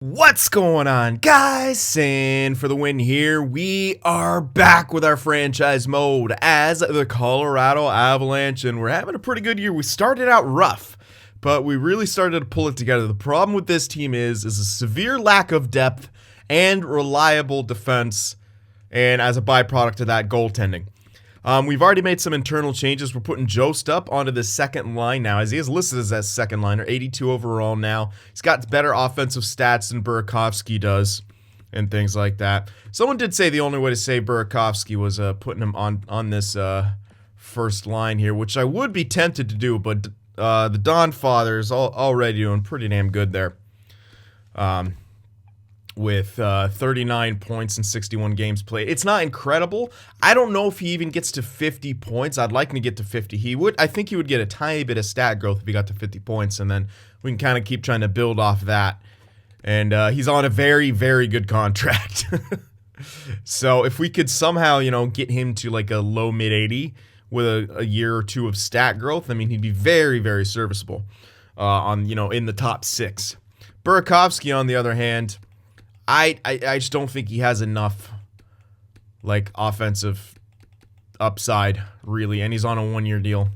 What's going on, guys? And for the win here, we are back with our franchise mode as the Colorado Avalanche, and we're having a pretty good year. We started out rough, but we really started to pull it together. The problem with this team is a severe lack of depth and reliable defense, and as a byproduct of that, goaltending. We've already made some internal changes. We're putting Jost up onto the second line now, as he is listed as that second liner, 82 overall now. He's got better offensive stats than Burakovsky does and things like that. Someone did say the only way to save Burakovsky was putting him on this first line here, which I would be tempted to do, but the Don Father is already doing pretty damn good there. With 39 points in 61 games played. It's not incredible. I don't know if he even gets to 50 points. I'd like him to get to 50. I think he would get a tiny bit of stat growth if he got to 50 points, and then we can kind of keep trying to build off that. And he's on a very, very good contract. So if we could somehow, get him to like a low mid-80 with a year or two of stat growth, I mean, he'd be very, very serviceable in the top 6. Burakovsky, on the other hand, I just don't think he has enough, like, offensive upside, really, and he's on a 1-year deal.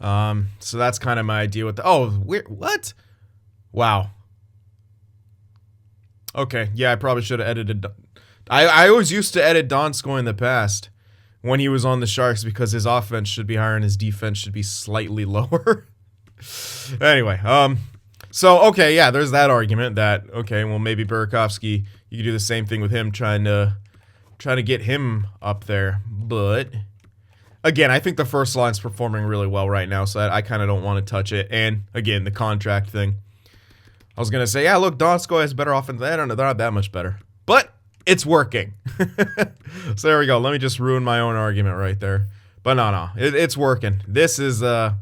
So that's kind of my idea with the... Oh, what? Wow. Okay, yeah, I probably should have edited... I always used to edit Donskoy in the past when he was on the Sharks because his offense should be higher and his defense should be slightly lower. Anyway, So, okay, yeah, there's that argument that, okay, well, maybe Burakovsky, you could do the same thing with him, trying to get him up there. But, again, I think the first line's performing really well right now, so I kind of don't want to touch it. And, again, the contract thing. I was going to say, yeah, look, Donskoy has better offense. I don't know, they're not that much better. But it's working. So there we go. Let me just ruin my own argument right there. But no, it's working. This is the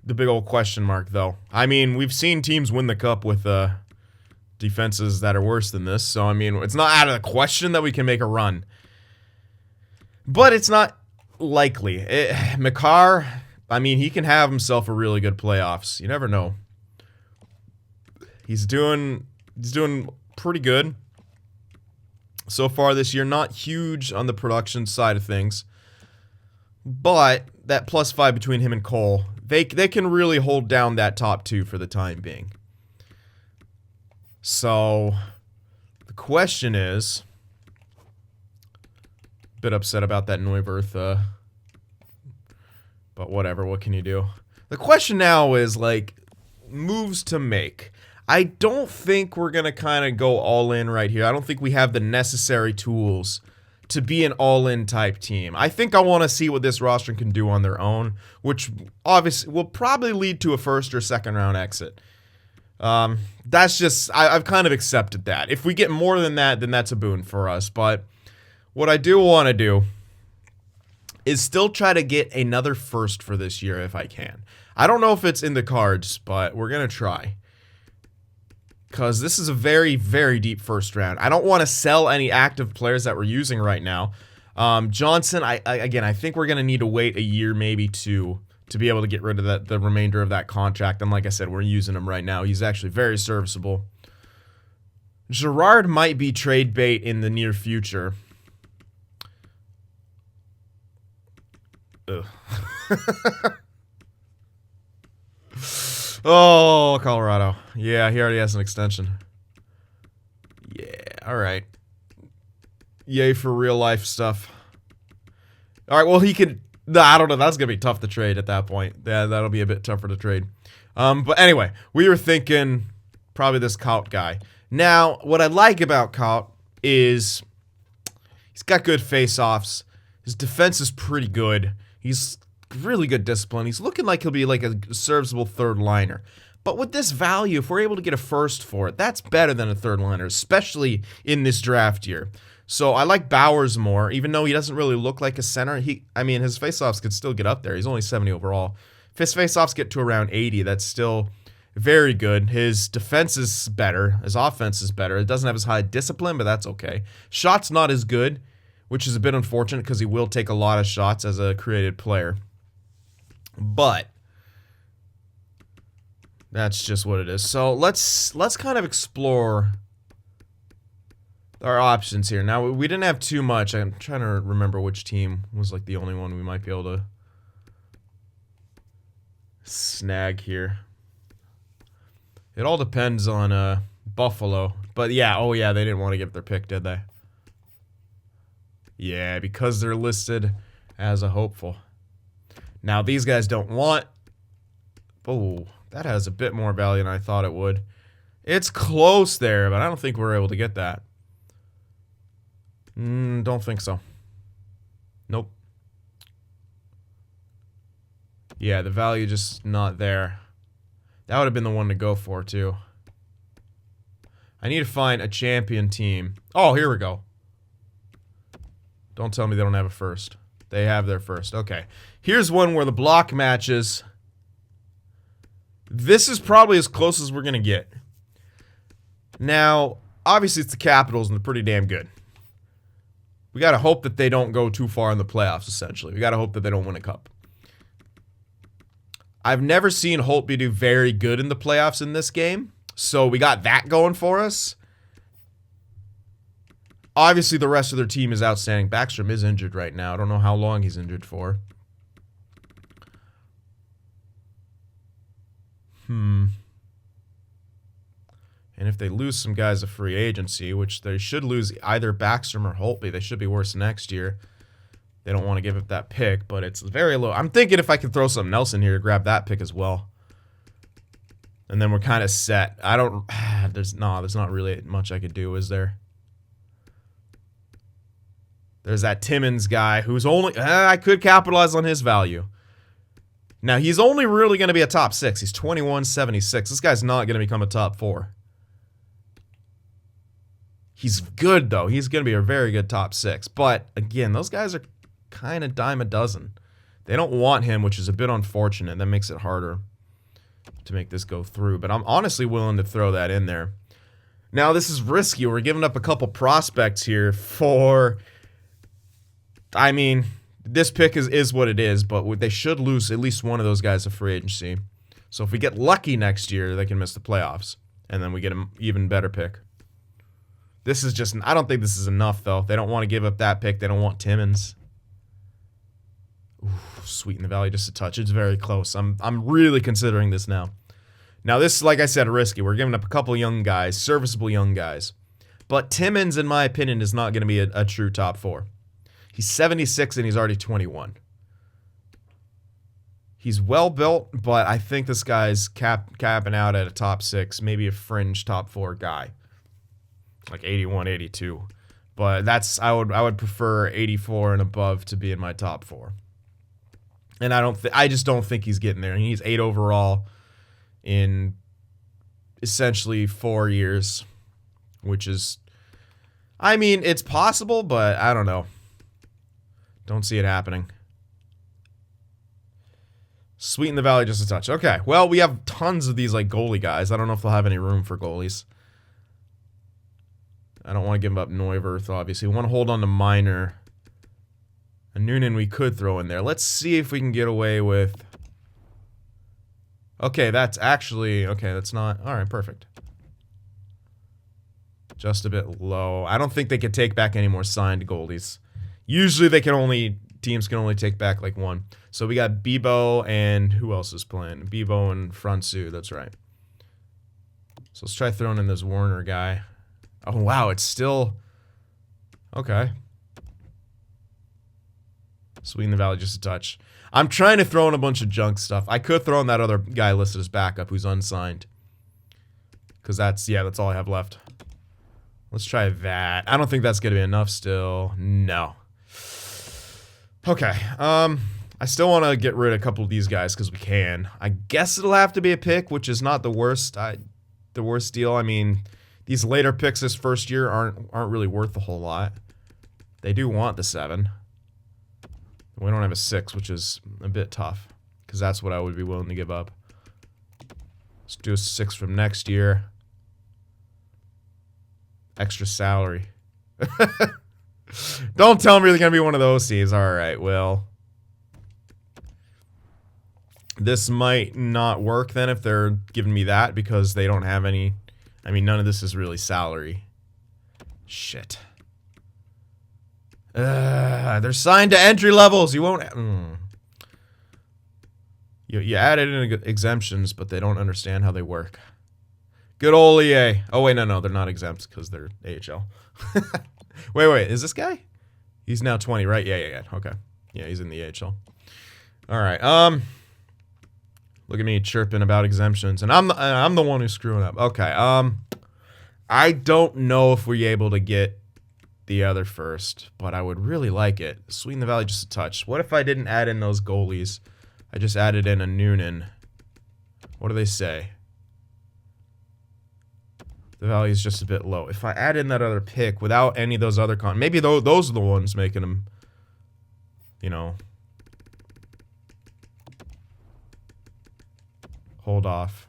big old question mark, though. I mean, we've seen teams win the cup with defenses that are worse than this. So, I mean, it's not out of the question that we can make a run. But it's not likely. Makar, I mean, he can have himself a really good playoffs. You never know. He's doing pretty good so far this year. Not huge on the production side of things. But that +5 between him and Cole, they can really hold down that top 2 for the time being. So, the question is, a bit upset about that Neuwirth, but whatever, what can you do? The question now is, like, moves to make. I don't think we're going to kind of go all in right here. I don't think we have the necessary tools to be an all-in type team. I think I want to see what this roster can do on their own, which obviously will probably lead to a first or second round exit. That's just, I've kind of accepted that. If we get more than that, then that's a boon for us. But what I do want to do is still try to get another first for this year if I can. I don't know if it's in the cards, but we're going to try. Because this is a very, very deep first round. I don't want to sell any active players that we're using right now. Johnson, I think we're going to need to wait a year, maybe two, to be able to get rid of the remainder of that contract. And like I said, we're using him right now. He's actually very serviceable. Gerard might be trade bait in the near future. Ugh. Oh, Colorado. Yeah, he already has an extension. Yeah, alright. Yay for real life stuff. Alright, well, he could... I don't know, that's going to be tough to trade at that point. Yeah, that'll be a bit tougher to trade. But anyway, we were thinking probably this Kaut guy. Now, what I like about Kaut is he's got good face-offs. His defense is pretty good. He's really good discipline. He's looking like he'll be like a serviceable third liner. But with this value, if we're able to get a first for it, that's better than a third liner, especially in this draft year. So I like Bowers more, even though he doesn't really look like a center. His faceoffs could still get up there. He's only 70 overall. If his faceoffs get to around 80, that's still very good. His defense is better. His offense is better. It doesn't have as high discipline, but that's okay. Shot's not as good, which is a bit unfortunate because he will take a lot of shots as a created player. But That's just what it is. So let's kind of explore our options here. Now, we didn't have too much. I'm trying to remember which team was like the only one we might be able to snag here. It all depends on Buffalo. But yeah, oh yeah, they didn't want to give their pick, did they? Yeah, because they're listed as a hopeful. Now, these guys don't want... Oh, that has a bit more value than I thought it would. It's close there, but I don't think we're able to get that. Don't think so. Nope. Yeah, the value just not there. That would have been the one to go for, too. I need to find a champion team. Oh, here we go. Don't tell me they don't have a first. They have their first. Okay. Here's one where the block matches. This is probably as close as we're going to get. Now, obviously it's the Capitals and they're pretty damn good. We got to hope that they don't go too far in the playoffs, essentially. We got to hope that they don't win a cup. I've never seen Holtby do very good in the playoffs in this game, so we got that going for us. Obviously, the rest of their team is outstanding. Backstrom is injured right now. I don't know how long he's injured for. And if they lose some guys to free agency, which they should lose either Backstrom or Holtby, they should be worse next year. They don't want to give up that pick, but it's very low. I'm thinking if I could throw something else in here to grab that pick as well. And then we're kind of set. I don't... There's not really much I could do, is there? There's that Timmins guy who's only... I could capitalize on his value. Now, he's only really going to be a top 6. He's 21.76. This guy's not going to become a top 4. He's good, though. He's going to be a very good top 6. But, again, those guys are kind of dime a dozen. They don't want him, which is a bit unfortunate. That makes it harder to make this go through. But I'm honestly willing to throw that in there. Now, this is risky. We're giving up a couple prospects here for... I mean, this pick is what it is, but they should lose at least one of those guys to free agency. So if we get lucky next year, they can miss the playoffs. And then we get an even better pick. This is just... I don't think this is enough, though. They don't want to give up that pick. They don't want Timmins. Ooh, sweeten the value just a touch. It's very close. I'm really considering this now. Now, this is, like I said, risky. We're giving up a couple young guys, serviceable young guys. But Timmins, in my opinion, is not going to be a true top 4. He's 76 and he's already 21. He's well built, but I think this guy's capping out at a top 6, maybe a fringe top 4 guy. Like 81, 82. But that's I would prefer 84 and above to be in my top 4. And I just don't think he's getting there. He's 8 overall in essentially 4 years, which is, I mean, it's possible, but I don't know. Don't see it happening. Sweeten the value just a touch. Okay, well, we have tons of these like goalie guys. I don't know if they'll have any room for goalies. I don't want to give up Neuwirth, obviously. We want to hold on to Minor. A Noonan we could throw in there. Let's see if we can get away with... Okay, that's actually... Okay, that's not... Alright, perfect. Just a bit low. I don't think they could take back any more signed goalies. Usually they can only... Teams can only take back like one. So we got Bebo and... Who else is playing? Bebo and Fransu, that's right. So let's try throwing in this Warner guy. Oh, wow, it's still... Okay. Sweeten the value just a touch. I'm trying to throw in a bunch of junk stuff. I could throw in that other guy listed as backup who's unsigned. Because that's all I have left. Let's try that. I don't think that's going to be enough still. No. Okay. I still want to get rid of a couple of these guys because we can. I guess it'll have to be a pick, which is not the worst. The worst deal. I mean, these later picks this first year aren't really worth a whole lot. They do want the 7. We don't have a 6, which is a bit tough. Because that's what I would be willing to give up. Let's do a 6 from next year. Extra salary. Don't tell me they're going to be one of those teams. Alright, well. This might not work then if they're giving me that because they don't have any. I mean, none of this is really salary. Shit. They're signed to entry levels. You won't. You added in exemptions, but they don't understand how they work. Good old EA. Oh, wait, no, they're not exempt because they're AHL. Wait, is this guy? He's now 20, right? Yeah. Okay. Yeah, he's in the AHL. All right. Look at me chirping about exemptions, and I'm the one who's screwing up. Okay. I don't know if we're able to get the other first, but I would really like it. Sweeten the Valley just a touch. What if I didn't add in those goalies? I just added in a Noonan. What do they say? The value is just a bit low. If I add in that other pick without any of those other maybe those are the ones making them, you know, hold off.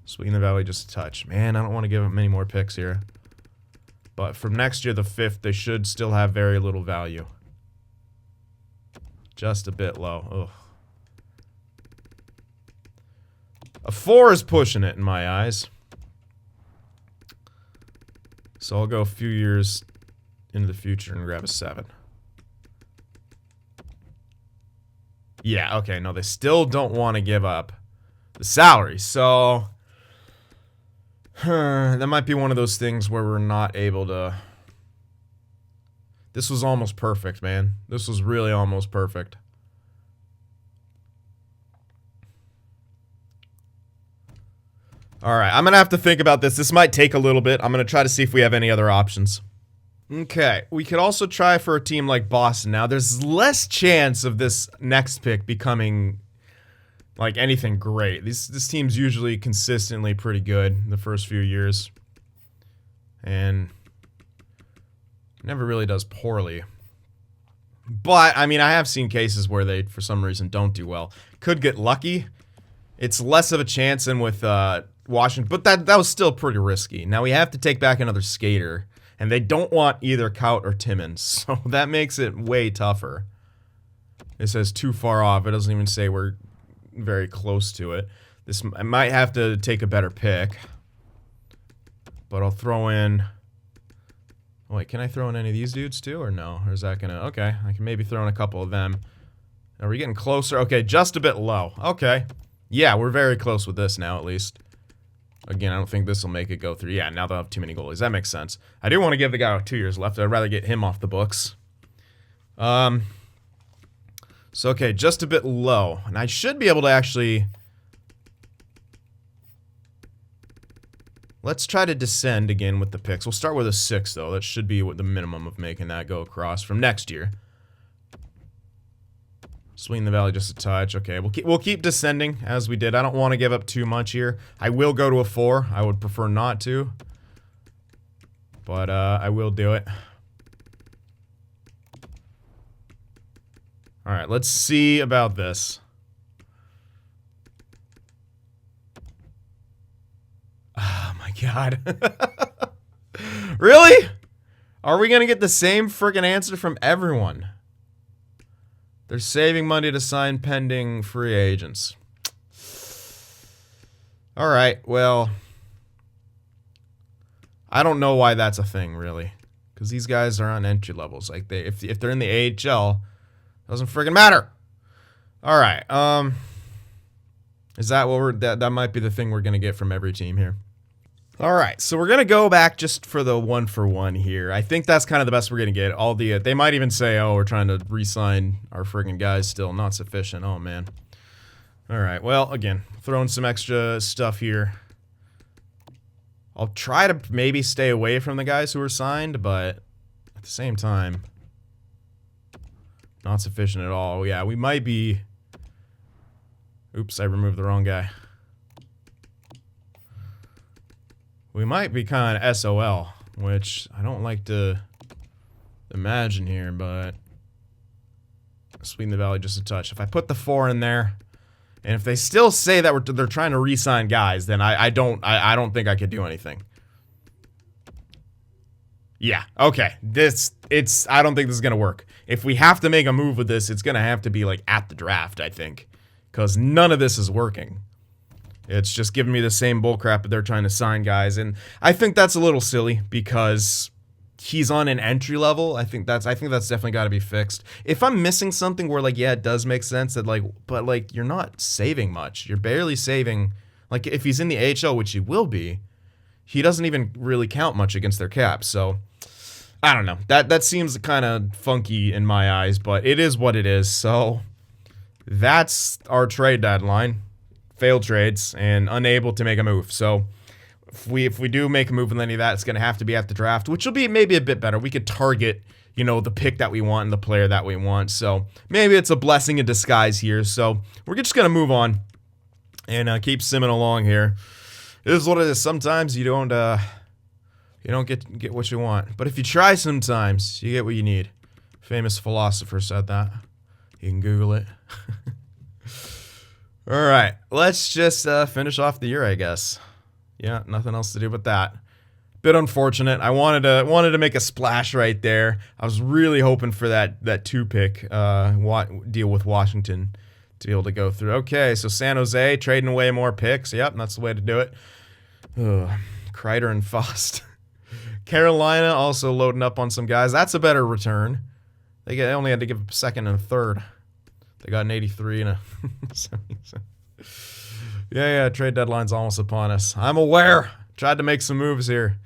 Sweeten the Valley just a touch. Man, I don't want to give them many more picks here. But from next year, the 5th, they should still have very little value. Just a bit low. Ugh. A 4 is pushing it in my eyes. So I'll go a few years into the future and grab a 7. Yeah, okay, no, they still don't want to give up the salary. So that might be one of those things where we're not able to. This was almost perfect, man. This was really almost perfect. All right, I'm going to have to think about this. This might take a little bit. I'm going to try to see if we have any other options. Okay, we could also try for a team like Boston. Now, there's less chance of this next pick becoming like anything great. This team's usually consistently pretty good the first few years. And never really does poorly. But, I mean, I have seen cases where they, for some reason, don't do well. Could get lucky. It's less of a chance than with Washington, but that was still pretty risky. Now we have to take back another skater, and they don't want either Kaut or Timmins, so that makes it way tougher. It says too far off. It doesn't even say we're very close to it. I might have to take a better pick, but I'll throw in. Wait, can I throw in any of these dudes too, or no? Or is that gonna? Okay, I can maybe throw in a couple of them. Are we getting closer? Okay, just a bit low. Okay, yeah, we're very close with this now, at least. Again, I don't think this will make it go through. Yeah, now they'll have too many goalies. That makes sense. I do want to give the guy 2 years left. I'd rather get him off the books. So, okay, just a bit low. And I should be able to actually. Let's try to descend again with the picks. We'll start with a 6, though. That should be the minimum of making that go across from next year. Sweeten the Valley just a touch. Okay, we'll keep descending as we did. I don't want to give up too much here. I will go to a 4. I would prefer not to. But I will do it. Alright, let's see about this. Oh my god. Really? Are we gonna get the same friggin' answer from everyone? They're saving money to sign pending free agents. Alright, well. I don't know why that's a thing, really. Because these guys are on entry levels. Like, if they're in the AHL, doesn't friggin' matter. Alright, is that what that might be the thing we're gonna get from every team here. Alright, so we're gonna go back just for the 1-for-1 here. I think that's kind of the best we're gonna get. They might even say, oh, we're trying to re-sign our friggin' guys still. Not sufficient. Oh, man. Alright, well, again, throwing some extra stuff here. I'll try to maybe stay away from the guys who are signed, but at the same time, not sufficient at all. Yeah, we might be. Oops, I removed the wrong guy. We might be kind of SOL, which I don't like to imagine here, but Sweeten the Valley just a touch. If I put the 4 in there, and if they still say that they're trying to re-sign guys, then I don't think I could do anything. Yeah, okay. I don't think this is gonna work. If we have to make a move with this, it's gonna have to be like at the draft, I think. because none of this is working. It's just giving me the same bullcrap that they're trying to sign guys, and I think that's a little silly because he's on an entry level. I think that's definitely got to be fixed. If I'm missing something where like, yeah, it does make sense that like, but like you're not saving much. You're barely saving. Like if he's in the AHL, which he will be, he doesn't even really count much against their cap. So I don't know. That seems kind of funky in my eyes, but it is what it is. So that's our trade deadline. Failed trades and unable to make a move. So if we do make a move with any of that, it's going to have to be at the draft, which will be maybe a bit better. We could target, you know, the pick that we want and the player that we want. So maybe it's a blessing in disguise here. So we're just going to move on and keep simming along here. It is what it is. Sometimes you don't get what you want, but if you try, sometimes you get what you need. Famous philosopher said that. You can Google it. All right, let's just finish off the year, I guess. Yeah, nothing else to do but that. Bit unfortunate. I wanted to make a splash right there. I was really hoping for that 2 pick deal with Washington to be able to go through. Okay, so San Jose trading away more picks. Yep, that's the way to do it. Ugh, Kreider and Faust. Carolina also loading up on some guys. That's a better return. They only had to give a second and a third. They got an 83 and a 77. Yeah, trade deadline's almost upon us. I'm aware. Tried to make some moves here,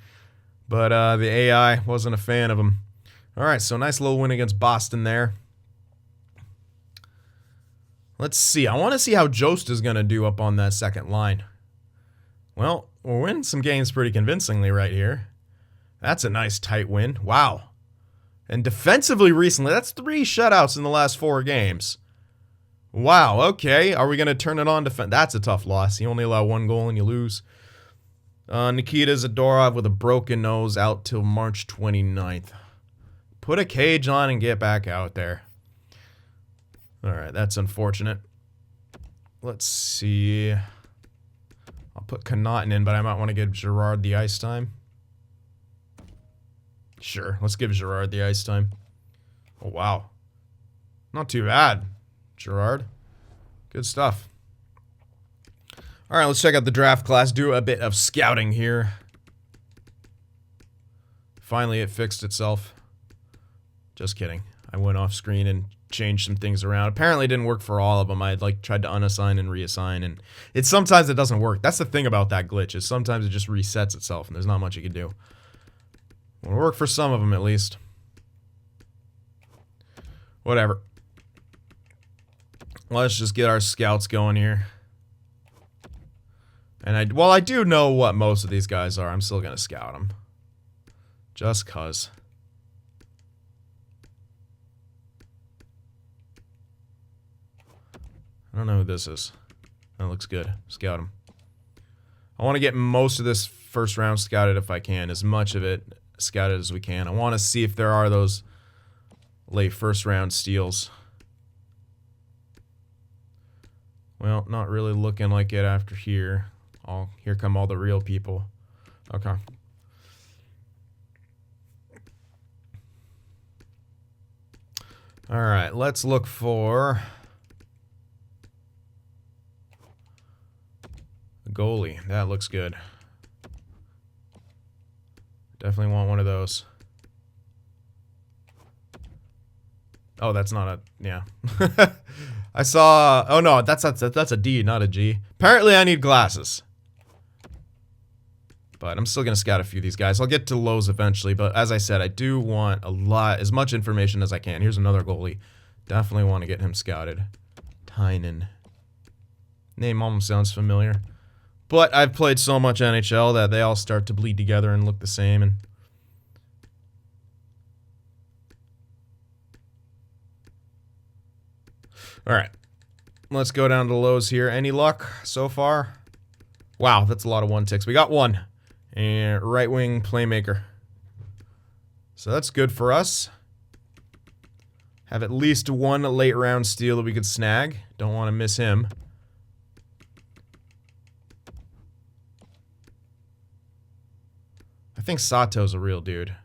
but the AI wasn't a fan of them. All right, so nice little win against Boston there. Let's see. I want to see how Jost is going to do up on that second line. Well, we're winning some games pretty convincingly right here. That's a nice tight win. Wow. And defensively recently, that's 3 shutouts in the last 4 games. Wow, okay. Are we going to turn it on defense? That's a tough loss. You only allow 1 goal and you lose. Nikita Zadorov with a broken nose out till March 29th. Put a cage on and get back out there. All right, that's unfortunate. Let's see. I'll put Connaughton in, but I might want to give Girard the ice time. Sure, let's give Girard the ice time. Oh, wow. Not too bad, Girard. Good stuff. All right, let's check out the draft class. Do a bit of scouting here. Finally, it fixed itself. Just kidding. I went off screen and changed some things around. Apparently, it didn't work for all of them. I tried to unassign and reassign, and sometimes it doesn't work. That's the thing about that glitch is sometimes it just resets itself, and there's not much you can do. It'll work for some of them at least. Whatever. Let's just get our scouts going here. And while I do know what most of these guys are, I'm still going to scout them. Just cuz. I don't know who this is. That looks good. Scout him. I want to get most of this first round scouted if I can. As much of it scouted as we can. I want to see if there are those late first round steals. Well, not really looking like it after here. Here come all the real people. Okay. All right, let's look for a goalie. That looks good. Definitely want one of those. Oh, that's not a... Yeah. I saw... Oh, no, that's a D, not a G. Apparently, I need glasses. But I'm still going to scout a few of these guys. I'll get to lows eventually, but as I said, I do want as much information as I can. Here's another goalie. Definitely want to get him scouted. Tynan. Name almost sounds familiar. But I've played so much NHL that they all start to bleed together and look the same. And all right. Let's go down to lows here. Any luck so far? Wow, that's a lot of 1-ticks. We got one. And right wing playmaker. So that's good for us. Have at least one late round steal that we could snag. Don't want to miss him. I think Sato's a real dude.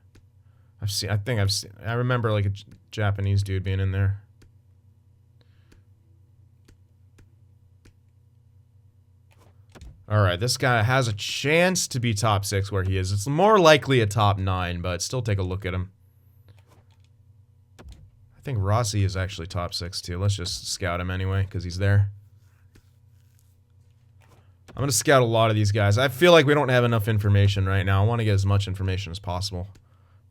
I remember like a Japanese dude being in there. All right, this guy has a chance to be top 6 where he is. It's more likely a top 9, but still take a look at him. I think Rossi is actually top 6 too. Let's just scout him anyway, because he's there. I'm going to scout a lot of these guys. I feel like we don't have enough information right now. I want to get as much information as possible.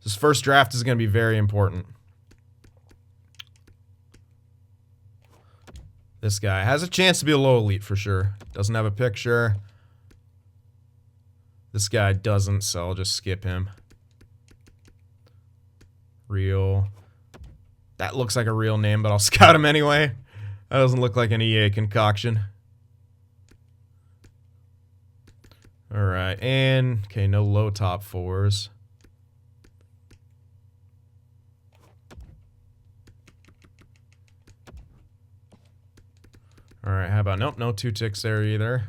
This first draft is going to be very important. This guy has a chance to be a low elite for sure. Doesn't have a picture. This guy doesn't, so I'll just skip him. Real. That looks like a real name, but I'll scout him anyway. That doesn't look like an EA concoction. Alright, and... okay, no low top 4s. Alright, how about... nope, no 2 ticks there either.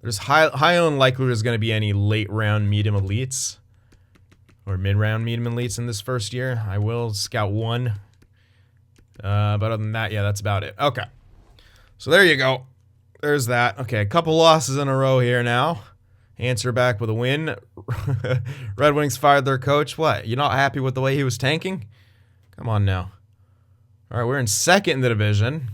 There's high unlikely there's going to be any late round medium elites. Or mid round medium elites in this first year. I will scout 1. But other than that, yeah, that's about it. Okay. So there you go. There's that. Okay, a couple losses in a row here now. Answer back with a win. Red Wings fired their coach. What? You're not happy with the way he was tanking? Come on now. Alright, we're in 2nd in the division.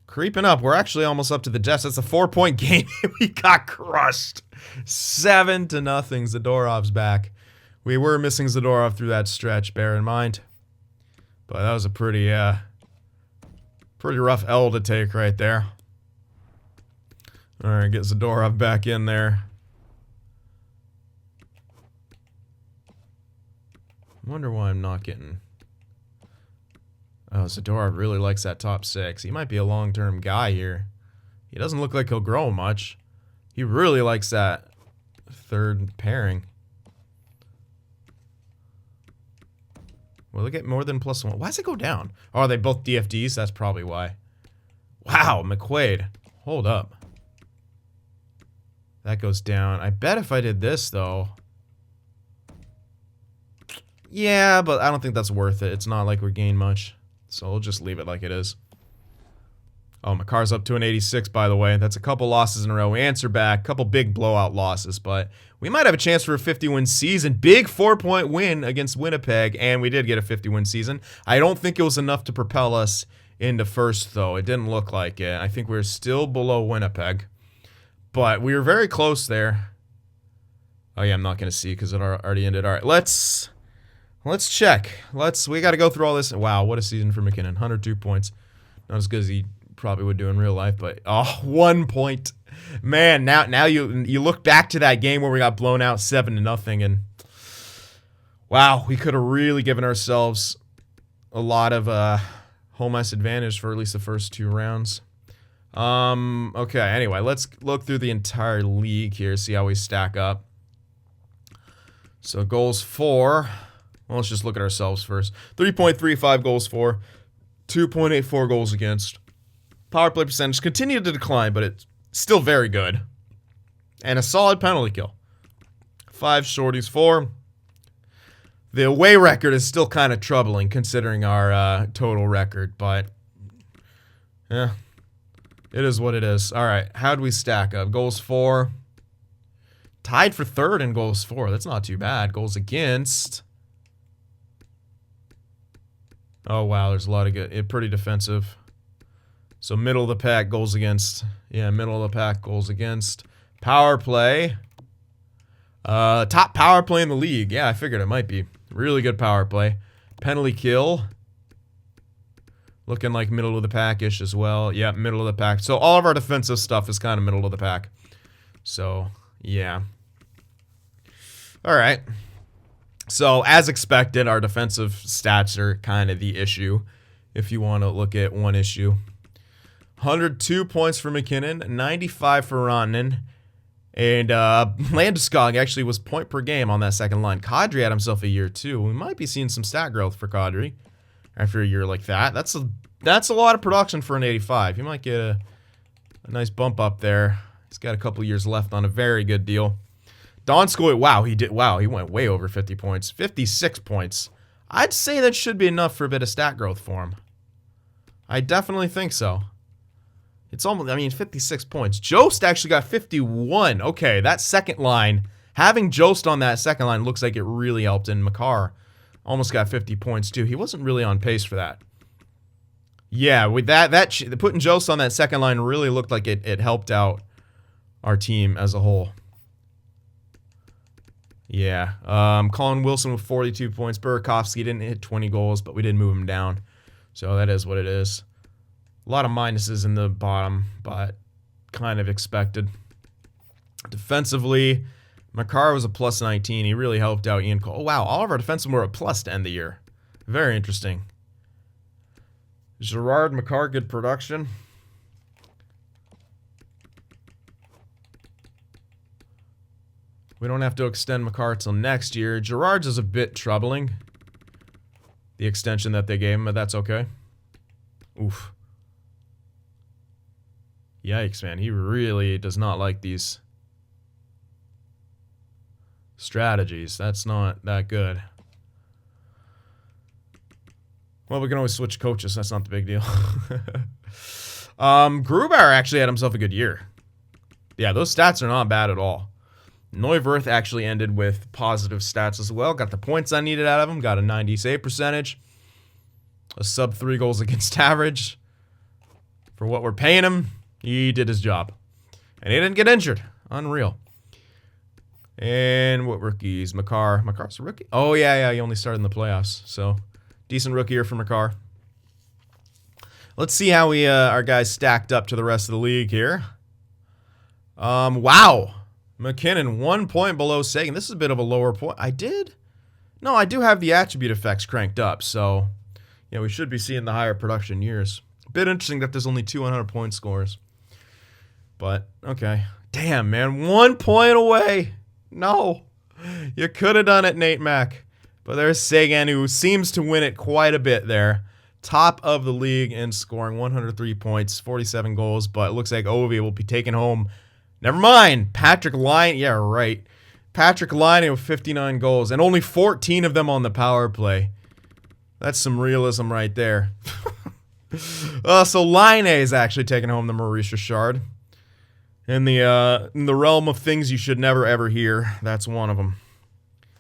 Creeping up. We're actually almost up to the Jets. That's a 4-point game. We got crushed. 7-0. Zadorov's back. We were missing Zadorov through that stretch, bear in mind. But that was a pretty rough L to take right there. Alright, get Zadorov back in there. I wonder why I'm not getting... oh, Zadorov really likes that top 6. He might be a long-term guy here. He doesn't look like he'll grow much. He really likes that 3rd pairing. Will they get more than +1? Why does it go down? Oh, are they both DFDs? That's probably why. Wow, McQuaid. Hold up. That goes down. I bet if I did this, though... yeah, but I don't think that's worth it. It's not like we're gaining much. So we'll just leave it like it is. Oh, McCarr's up to an 86, by the way. That's a couple losses in a row. We answer back. Couple big blowout losses, but we might have a chance for a 50-win season. Big 4-point win against Winnipeg, and we did get a 50-win season. I don't think it was enough to propel us into first, though. It didn't look like it. I think we were still below Winnipeg, but we were very close there. Oh, yeah, I'm not going to see because it already ended. All right, let's check. We got to go through all this. Wow, what a season for McKinnon. 102 points. Not as good as he probably would do in real life, but 1 point. Man, now you look back to that game where we got blown out 7-0, and wow, we could have really given ourselves a lot of home ice advantage for at least the first 2 rounds. Okay, anyway, let's look through the entire league here, see how we stack up. So goals for... well, let's just look at ourselves first. 3.35 goals for, 2.84 goals against. Power play percentage continued to decline, but it's still very good. And a solid penalty kill. 5 shorties for. The away record is still kind of troubling considering our total record, but yeah, it is what it is. All right, how'd we stack up? Goals for. Tied for 3rd in goals for. That's not too bad. Goals against. Oh, wow, there's a lot of good, pretty defensive. So middle of the pack, goals against. Yeah, middle of the pack, goals against. Power play. Top power play in the league. Yeah, I figured it might be. Really good power play. Penalty kill. Looking like middle of the pack-ish as well. Yeah, middle of the pack. So all of our defensive stuff is kind of middle of the pack. So, yeah. All right. So, as expected, our defensive stats are kind of the issue, if you want to look at one issue. 102 points for McKinnon, 95 for Rantanen, and Landeskog actually was point per game on that second line. Kadri had himself a year, too. We might be seeing some stat growth for Kadri after a year like that. That's a lot of production for an 85. He might get a nice bump up there. He's got a couple years left on a very good deal. Donskoy, wow, he went way over 50 points. 56 points. I'd say that should be enough for a bit of stat growth for him. I definitely think so. It's almost, I mean, 56 points. Jost actually got 51. Okay, that second line, having Jost on that second line looks like it really helped. And Makar almost got 50 points too. He wasn't really on pace for that. Yeah, with putting Jost on that second line really looked like it helped out our team as a whole. Yeah, Colin Wilson with 42 points. Burakovsky didn't hit 20 goals, but we did move him down. So that is what it is. A lot of minuses in the bottom, but kind of expected. Defensively, Makar was a plus 19. He really helped out Ian Cole. Oh, wow. All of our defensemen were a plus to end the year. Very interesting. Gerard, Makar, good production. We don't have to extend Makar till next year. Gerard's is a bit troubling, the extension that they gave him, but that's okay. Oof. Yikes, man. He really does not like these strategies. That's not that good. Well, we can always switch coaches. That's not the big deal. Grubauer actually had himself a good year. Yeah, those stats are not bad at all. Neuwirth actually ended with positive stats as well. Got the points I needed out of him. Got a 90 save percentage. A sub 3 goals against average. For what we're paying him, he did his job. And he didn't get injured. Unreal. And what rookies? Makar. Makar's a rookie? Oh, yeah. He only started in the playoffs. So, decent rookie year for Makar. Let's see how our guys stacked up to the rest of the league here. Wow. McKinnon, 1 point below Sagan. This is a bit of a lower point. No, I do have the attribute effects cranked up. So, yeah, we should be seeing the higher production years. A bit interesting that there's only 200 point scores. But, okay. Damn, man. 1 point away. No. You could have done it, Nate Mack. But there's Sagan, who seems to win it quite a bit there. Top of the league in scoring, 103 points, 47 goals. But it looks like Ovi will be taking home. Never mind. Patrick Laine. Yeah, right. Patrick Laine with 59 goals. And only 14 of them on the power play. That's some realism right there. So Laine is actually taking home the Maurice Richard. In the realm of things you should never ever hear, that's one of them.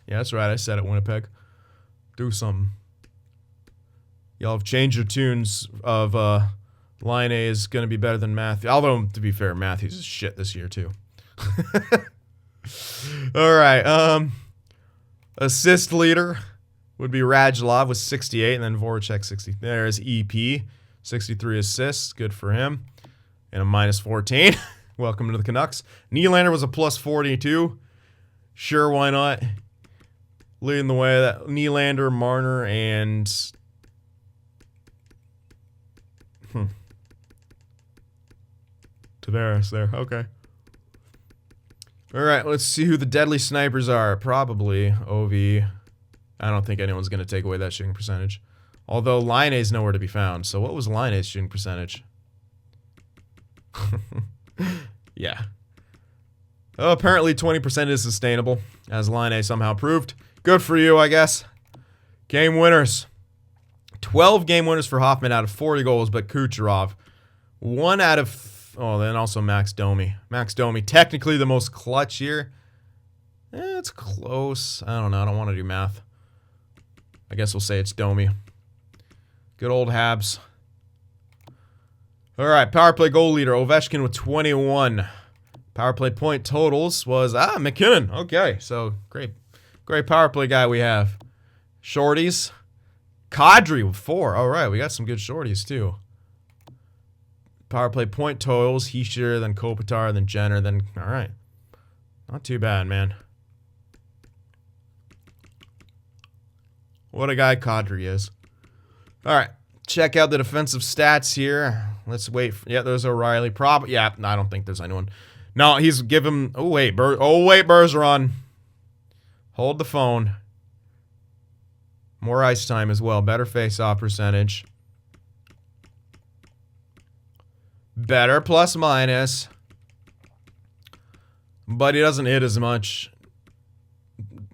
Yeah, that's right. I said it, Winnipeg. Do something. Y'all have changed your tunes of Laine is going to be better than Matthews. Although, to be fair, Matthews is shit this year, too. All right. Assist leader would be Radulov with 68, and then Voracek 60. There's EP, 63 assists. Good for him. And a minus 14. Welcome to the Canucks. Nylander was a plus 42. Sure, why not? Leading the way, that Nylander, Marner, and Tavares there. Okay. All right, let's see who the deadly snipers are. Probably Ovi. I don't think anyone's going to take away that shooting percentage. Although Laine is nowhere to be found. So what was Laine's shooting percentage? Yeah. Oh, apparently 20% is sustainable, as Laine somehow proved. Good for you, I guess. Game winners. 12 game winners for Hoffman out of 40 goals, but Kucherov. 1 out of... Oh, then also Max Domi. Max Domi, technically the most clutch here. It's close. I don't know. I don't want to do math. I guess we'll say it's Domi. Good old Habs. All right, power play goal leader, Ovechkin with 21. Power play point totals was, McKinnon. Okay, so great power play guy we have. Shorties, Kadri with 4. All right, we got some good shorties too. Power play point totals, Hischier, then Kopitar, then Jenner, then, all right. Not too bad, man. What a guy Kadri is. All right, check out the defensive stats here. Let's wait. Yeah, there's O'Reilly. Yeah, I don't think there's anyone. No, he's given. Oh wait, Bergeron. Hold the phone. More ice time as well. Better face-off percentage. Better plus minus. But he doesn't hit as much.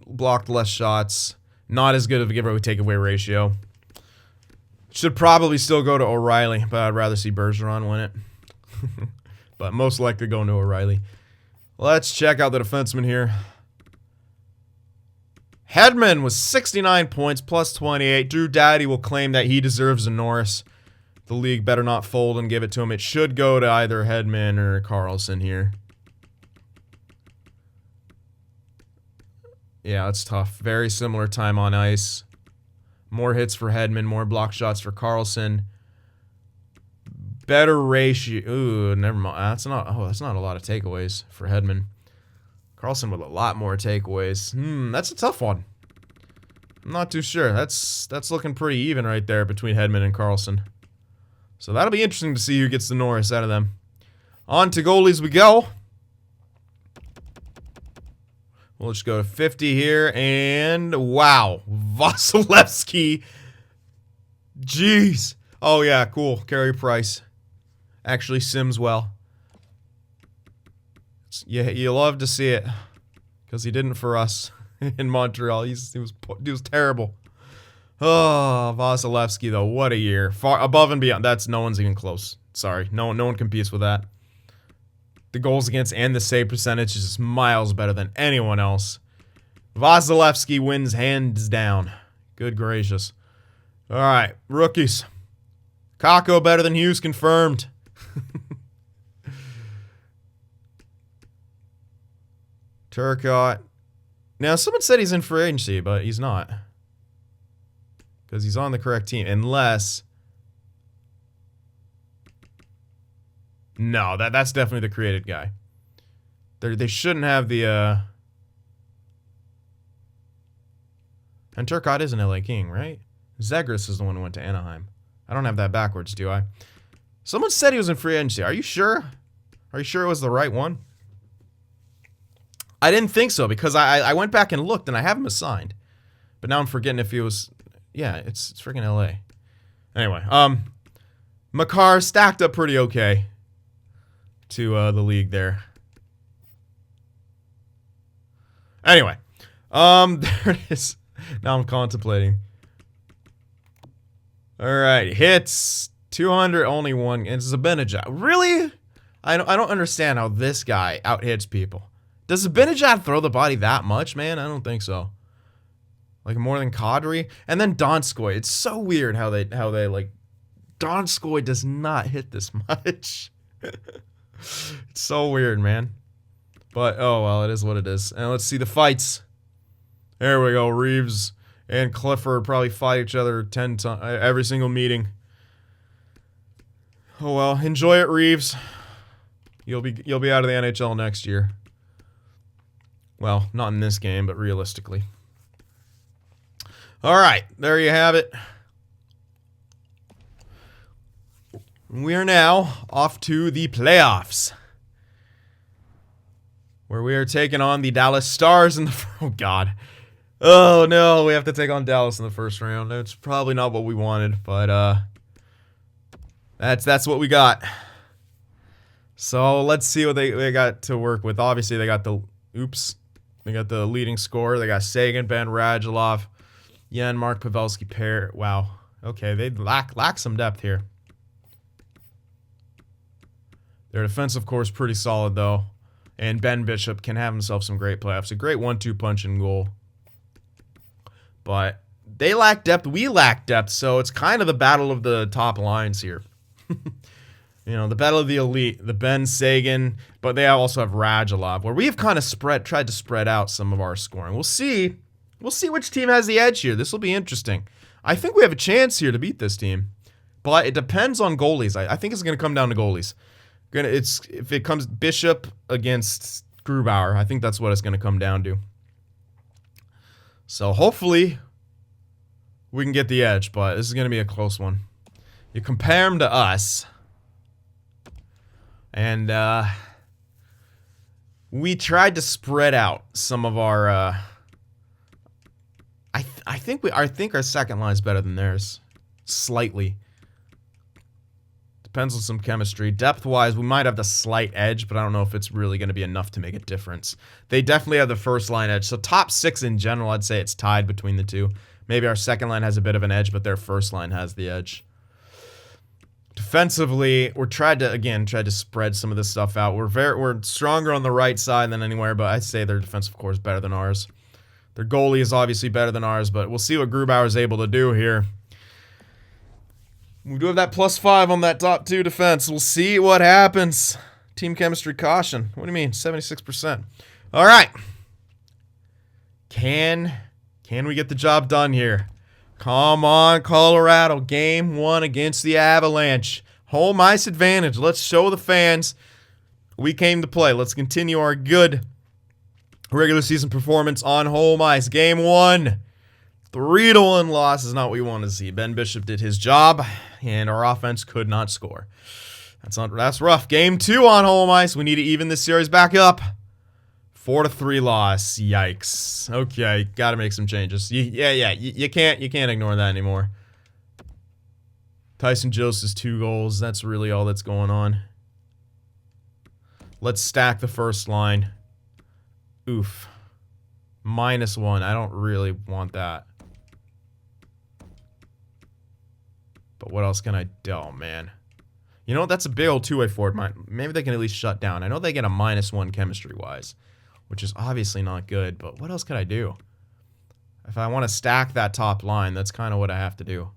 Blocked less shots. Not as good of a giveaway takeaway ratio. Should probably still go to O'Reilly, but I'd rather see Bergeron win it. But most likely going to O'Reilly. Let's check out the defenseman here. Hedman was 69 points, plus 28. Drew Doughty will claim that he deserves a Norris. The league better not fold and give it to him. It should go to either Hedman or Carlson here. Yeah, that's tough. Very similar time on ice. More hits for Hedman, more block shots for Carlson. Better ratio. Ooh, never mind. That's not a lot of takeaways for Hedman. Carlson with a lot more takeaways. That's a tough one. I'm not too sure. That's looking pretty even right there between Hedman and Carlson. So that'll be interesting to see who gets the Norris out of them. On to goalies we go. We'll just go to 50 here, and wow, Vasilevsky. Jeez. Oh yeah, cool. Carey Price. Actually sims well. Yeah, you love to see it, because he didn't for us in Montreal. He was terrible. Oh, Vasilevsky though, what a year. Far above and beyond. That's no one's even close. Sorry, no one competes with that. The goals against and the save percentage is just miles better than anyone else. Vasilevsky wins hands down. Good gracious. All right, rookies. Kakko better than Hughes confirmed. Turcotte. Now, someone said he's in free agency, but he's not. Because he's on the correct team. Unless... No, that's definitely the created guy. They shouldn't have the... And Turcotte is an LA King, right? Zegras is the one who went to Anaheim. I don't have that backwards, do I? Someone said he was in free agency. Are you sure? Are you sure it was the right one? I didn't think so, because I went back and looked, and I have him assigned. But now I'm forgetting if he was... Yeah, it's freaking LA. Anyway, Makar stacked up pretty okay to the league there. Anyway, there it is. Now I'm contemplating. All right, hits 200, only one. It's Zibanejad. Really? I don't understand how this guy out hits people. Does Zibanejad throw the body that much, man? I don't think so. Like more than Kadri, and then Donskoy. It's so weird how they like Donskoy does not hit this much. It's so weird, man. But oh well, it is what it is. And let's see the fights. There we go. Reeves and Clifford probably fight each other 10 times every single meeting. Oh well, enjoy it, Reeves. You'll be out of the NHL next year. Well, not in this game, but realistically. All right, there you have it. We are now off to the playoffs, where we are taking on the Dallas Stars in the... Oh, God. Oh, no, we have to take on Dallas in the first round. That's probably not what we wanted, but that's what we got. So let's see what they got to work with. Obviously, they got the... Oops. They got the leading scorer. They got Sagan, Ben Radulov, Jan, Mark Pavelski pair. Wow. Okay, they lack some depth here. Their defensive core is pretty solid, though. And Ben Bishop can have himself some great playoffs. A great 1-2 punch and goal. But they lack depth. We lack depth, so it's kind of the battle of the top lines here. You know, the battle of the elite. The Ben, Sagan, but they also have Radulov, where we have kind of tried to spread out some of our scoring. We'll see. We'll see which team has the edge here. This will be interesting. I think we have a chance here to beat this team. But it depends on goalies. I think it's going to come down to goalies. If it comes Bishop against Grubauer, I think that's what it's going to come down to. So hopefully we can get the edge, but this is going to be a close one. You compare them to us, and we tried to spread out some of our... I think our second line is better than theirs, slightly. Depends on some chemistry. Depth-wise, we might have the slight edge, but I don't know if it's really going to be enough to make a difference. They definitely have the first line edge. So top six in general, I'd say it's tied between the two. Maybe our second line has a bit of an edge, but their first line has the edge. Defensively, we're tried to spread some of this stuff out. We're stronger on the right side than anywhere, but I'd say their defensive core is better than ours. Their goalie is obviously better than ours, but we'll see what Grubauer is able to do here. We do have that +5 on that top 2 defense. We'll see what happens. Team chemistry caution. What do you mean? 76%. All right. Can we get the job done here? Come on, Colorado. Game 1 against the Avalanche. Home ice advantage. Let's show the fans we came to play. Let's continue our good regular season performance on home ice. Game 1. 3-1 loss is not what we want to see. Ben Bishop did his job, and our offense could not score. That's rough. Game 2 on home ice. We need to even this series back up. 4-3 loss. Yikes. Okay, got to make some changes. You can't ignore that anymore. Tyson Joseph's 2 goals. That's really all that's going on. Let's stack the first line. Oof. -1. I don't really want that. But what else can I do? Oh, man. You know what? That's a big old two-way forward. Maybe they can at least shut down. I know they get a -1 chemistry-wise, which is obviously not good, but what else could I do? If I want to stack that top line, that's kind of what I have to do.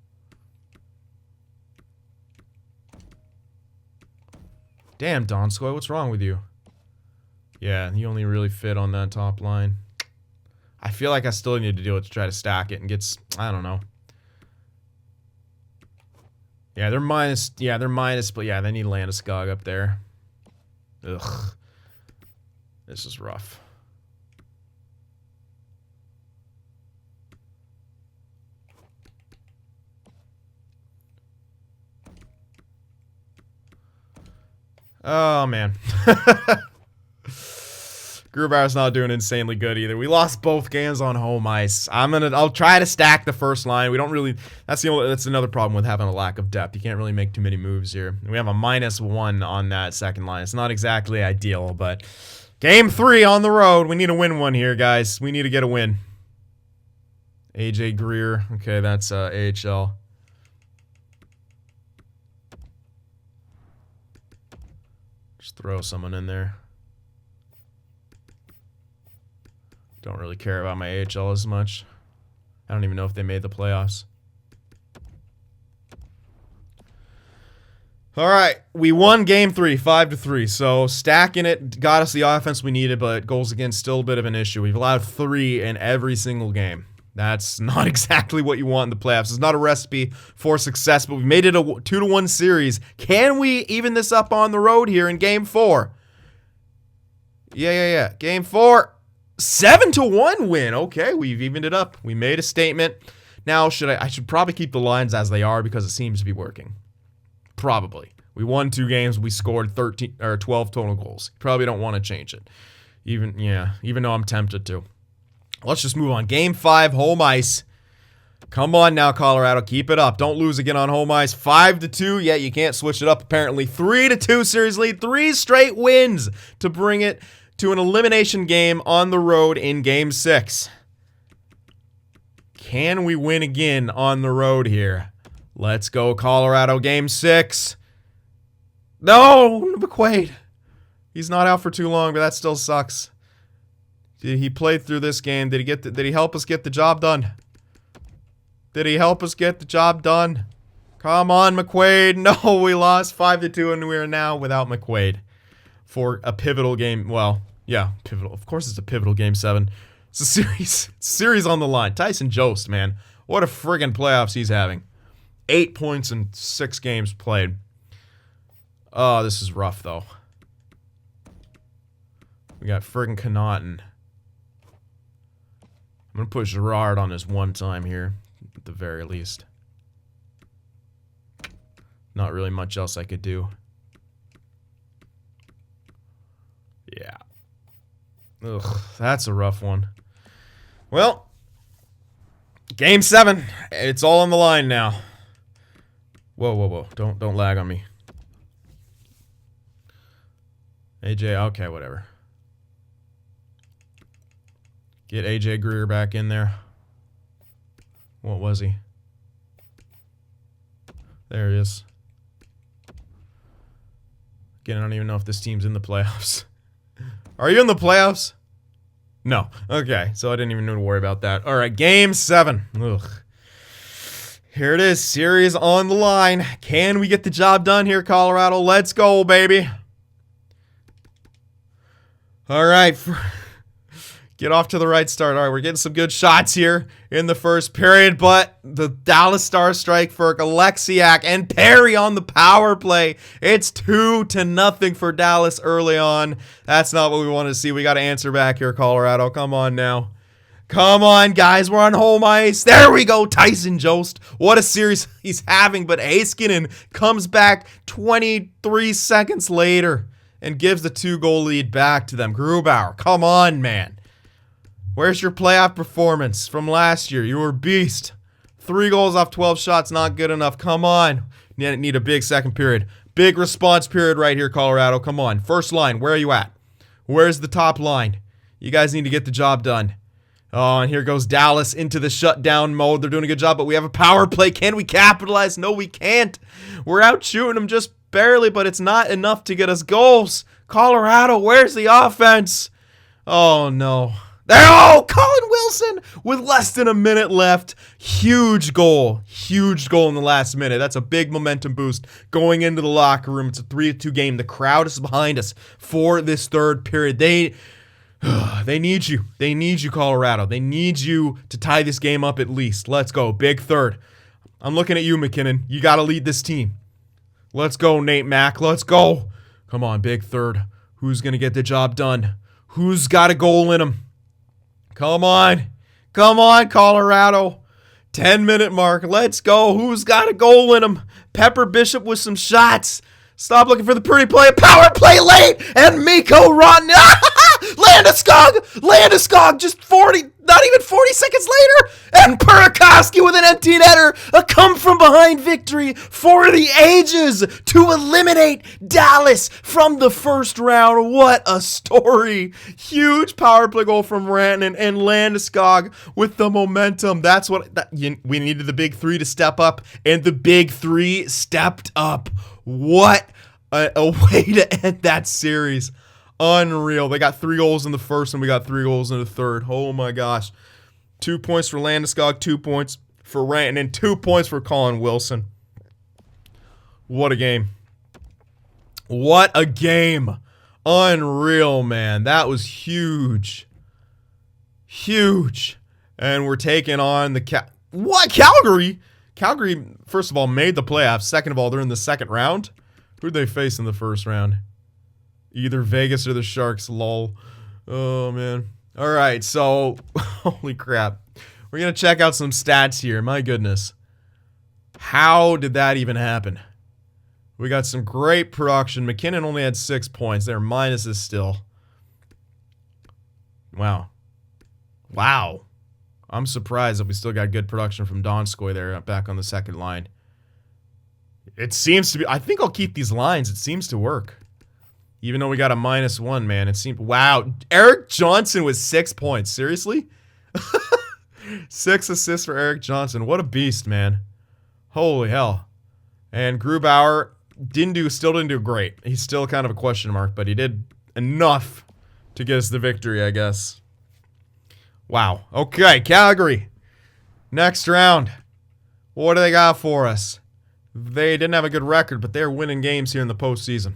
Damn, Donskoy, what's wrong with you? Yeah, you only really fit on that top line. I feel like I still need to do it to try to stack it and get, I don't know. Yeah, they're minus, but yeah, they need Landeskog up there. Ugh. This is rough. Oh, man. Grubauer's not doing insanely good either. We lost both games on home ice. I'll try to stack the first line. We don't really. That's another problem with having a lack of depth. You can't really make too many moves here. We have a -1 on that second line. It's not exactly ideal, but game 3 on the road. We need to win one here, guys. We need to get a win. AJ Greer. Okay, that's AHL. Just throw someone in there. Don't really care about my AHL as much. I don't even know if they made the playoffs. All right, we won game 3, 5-3. So stacking it got us the offense we needed, but goals against still a bit of an issue. We've allowed 3 in every single game. That's not exactly what you want in the playoffs. It's not a recipe for success, but we made it a 2-1 series. Can we even this up on the road here in game 4? Yeah. Game 4. 7-1 win. Okay, we've evened it up. We made a statement. Now, I should probably keep the lines as they are because it seems to be working. Probably. We won 2 games. We scored 13 or 12 total goals. Probably don't want to change it. Even though I'm tempted to. Let's just move on. Game 5, home ice. Come on now, Colorado. Keep it up. Don't lose again on home ice. 5-2. Yeah, you can't switch it up apparently. 3-2 series lead. 3 straight wins to bring it to an elimination game on the road in Game 6. Can we win again on the road here? Let's go, Colorado. Game 6. No, McQuaid. He's not out for too long, but that still sucks. Did he play through this game? Did he help us get the job done? Did he help us get the job done? Come on, McQuaid. No, we lost 5-2, and we are now without McQuaid for a pivotal game. Well, yeah, pivotal. Of course it's a pivotal game 7. It's a series on the line. Tyson Jost, man. What a friggin' playoffs he's having. 8 points in 6 games played. Oh, this is rough, though. We got friggin' Connaughton. I'm going to put Girard on his one time here, at the very least. Not really much else I could do. Yeah. Ugh, that's a rough one. Well, game 7. It's all on the line now. Whoa. Don't lag on me. AJ, okay, whatever. Get AJ Greer back in there. What was he? There he is. Again, I don't even know if this team's in the playoffs. Are you in the playoffs? No. Okay, so I didn't even need to worry about that. All right, Game 7. Ugh. Here it is, series on the line. Can we get the job done here, Colorado? Let's go, baby. All right, get off to the right start. All right, we're getting some good shots here in the first period, but the Dallas Stars strike for Alexiak and Perry on the power play. It's 2-0 for Dallas early on. That's not what we want to see. We got to answer back here, Colorado. Come on now. Come on, guys. We're on home ice. There we go. Tyson Jost. What a series he's having. But Heiskanen comes back 23 seconds later and gives the 2-goal lead back to them. Grubauer, come on, man. Where's your playoff performance from last year? You were a beast. 3 goals off 12 shots, not good enough. Come on. Need a big second period. Big response period right here, Colorado. Come on. First line, where are you at? Where's the top line? You guys need to get the job done. Oh, and here goes Dallas into the shutdown mode. They're doing a good job, but we have a power play. Can we capitalize? No, we can't. We're out shooting them just barely, but it's not enough to get us goals. Colorado, where's the offense? Oh, no. There, oh, Colin Wilson with less than a minute left. Huge goal. Huge goal in the last minute. That's a big momentum boost going into the locker room. It's a 3-2 game. The crowd is behind us for this third period. They need you. They need you, Colorado. They need you to tie this game up at least. Let's go. Big third. I'm looking at you, McKinnon. You got to lead this team. Let's go, Nate Mack. Let's go. Come on, big third. Who's going to get the job done? Who's got a goal in him? Come on. Come on, Colorado. 10-minute mark. Let's go. Who's got a goal in him? Pepper Bishop with some shots. Stop looking for the pretty play. Power play late. And Mikko Rantanen. Landeskog just 40, not even 40 seconds later. And Burakovsky with an empty netter. A come-from-behind victory for the ages to eliminate Dallas from the first round. What a story. Huge power play goal from Rantanen and Landeskog with the momentum. That's what we needed, the big three to step up, and the big three stepped up. What a way to end that series. Unreal. They got 3 goals in the first, and we got 3 goals in the third. Oh, my gosh. 2 points for Landeskog, 2 points for Rantanen, and 2 points for Colin Wilson. What a game. What a game. Unreal, man. That was huge. Huge. And we're taking on the Calgary? Calgary, first of all, made the playoffs. Second of all, they're in the second round. Who'd they face in the first round? Either Vegas or the Sharks, lol. Oh, man. All right, so, holy crap. We're going to check out some stats here. My goodness. How did that even happen? We got some great production. McKinnon only had 6 points. They're minuses still. Wow. Wow. I'm surprised that we still got good production from Donskoy there back on the second line. It seems to be... I think I'll keep these lines. It seems to work. Even though we got a -1, man. It seemed... Wow. Eric Johnson with 6 points. Seriously? 6 assists for Eric Johnson. What a beast, man. Holy hell. And Grubauer still didn't do great. He's still kind of a question mark, but he did enough to get us the victory, I guess. Wow. Okay, Calgary. Next round. What do they got for us? They didn't have a good record, but they're winning games here in the postseason.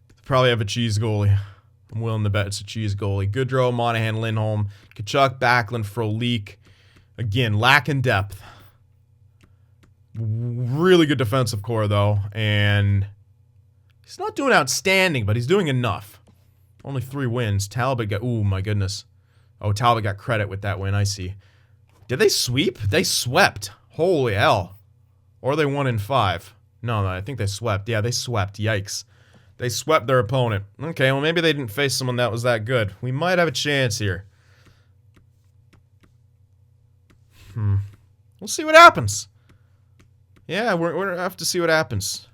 They probably have a cheese goalie. I'm willing to bet it's a cheese goalie. Goodrow, Monahan, Lindholm, Kachuk, Backlund, Frolik. Again, lacking depth. Really good defensive core, though. And he's not doing outstanding, but he's doing enough. Only 3 wins. Talbot got... Ooh, my goodness. Oh, Talbot got credit with that win, I see. Did they sweep? They swept. Holy hell. Or they won in 5. No, I think they swept. Yeah, they swept. Yikes. They swept their opponent. Okay, well, maybe they didn't face someone that was that good. We might have a chance here. We'll see what happens. Yeah, we're going to have to see what happens.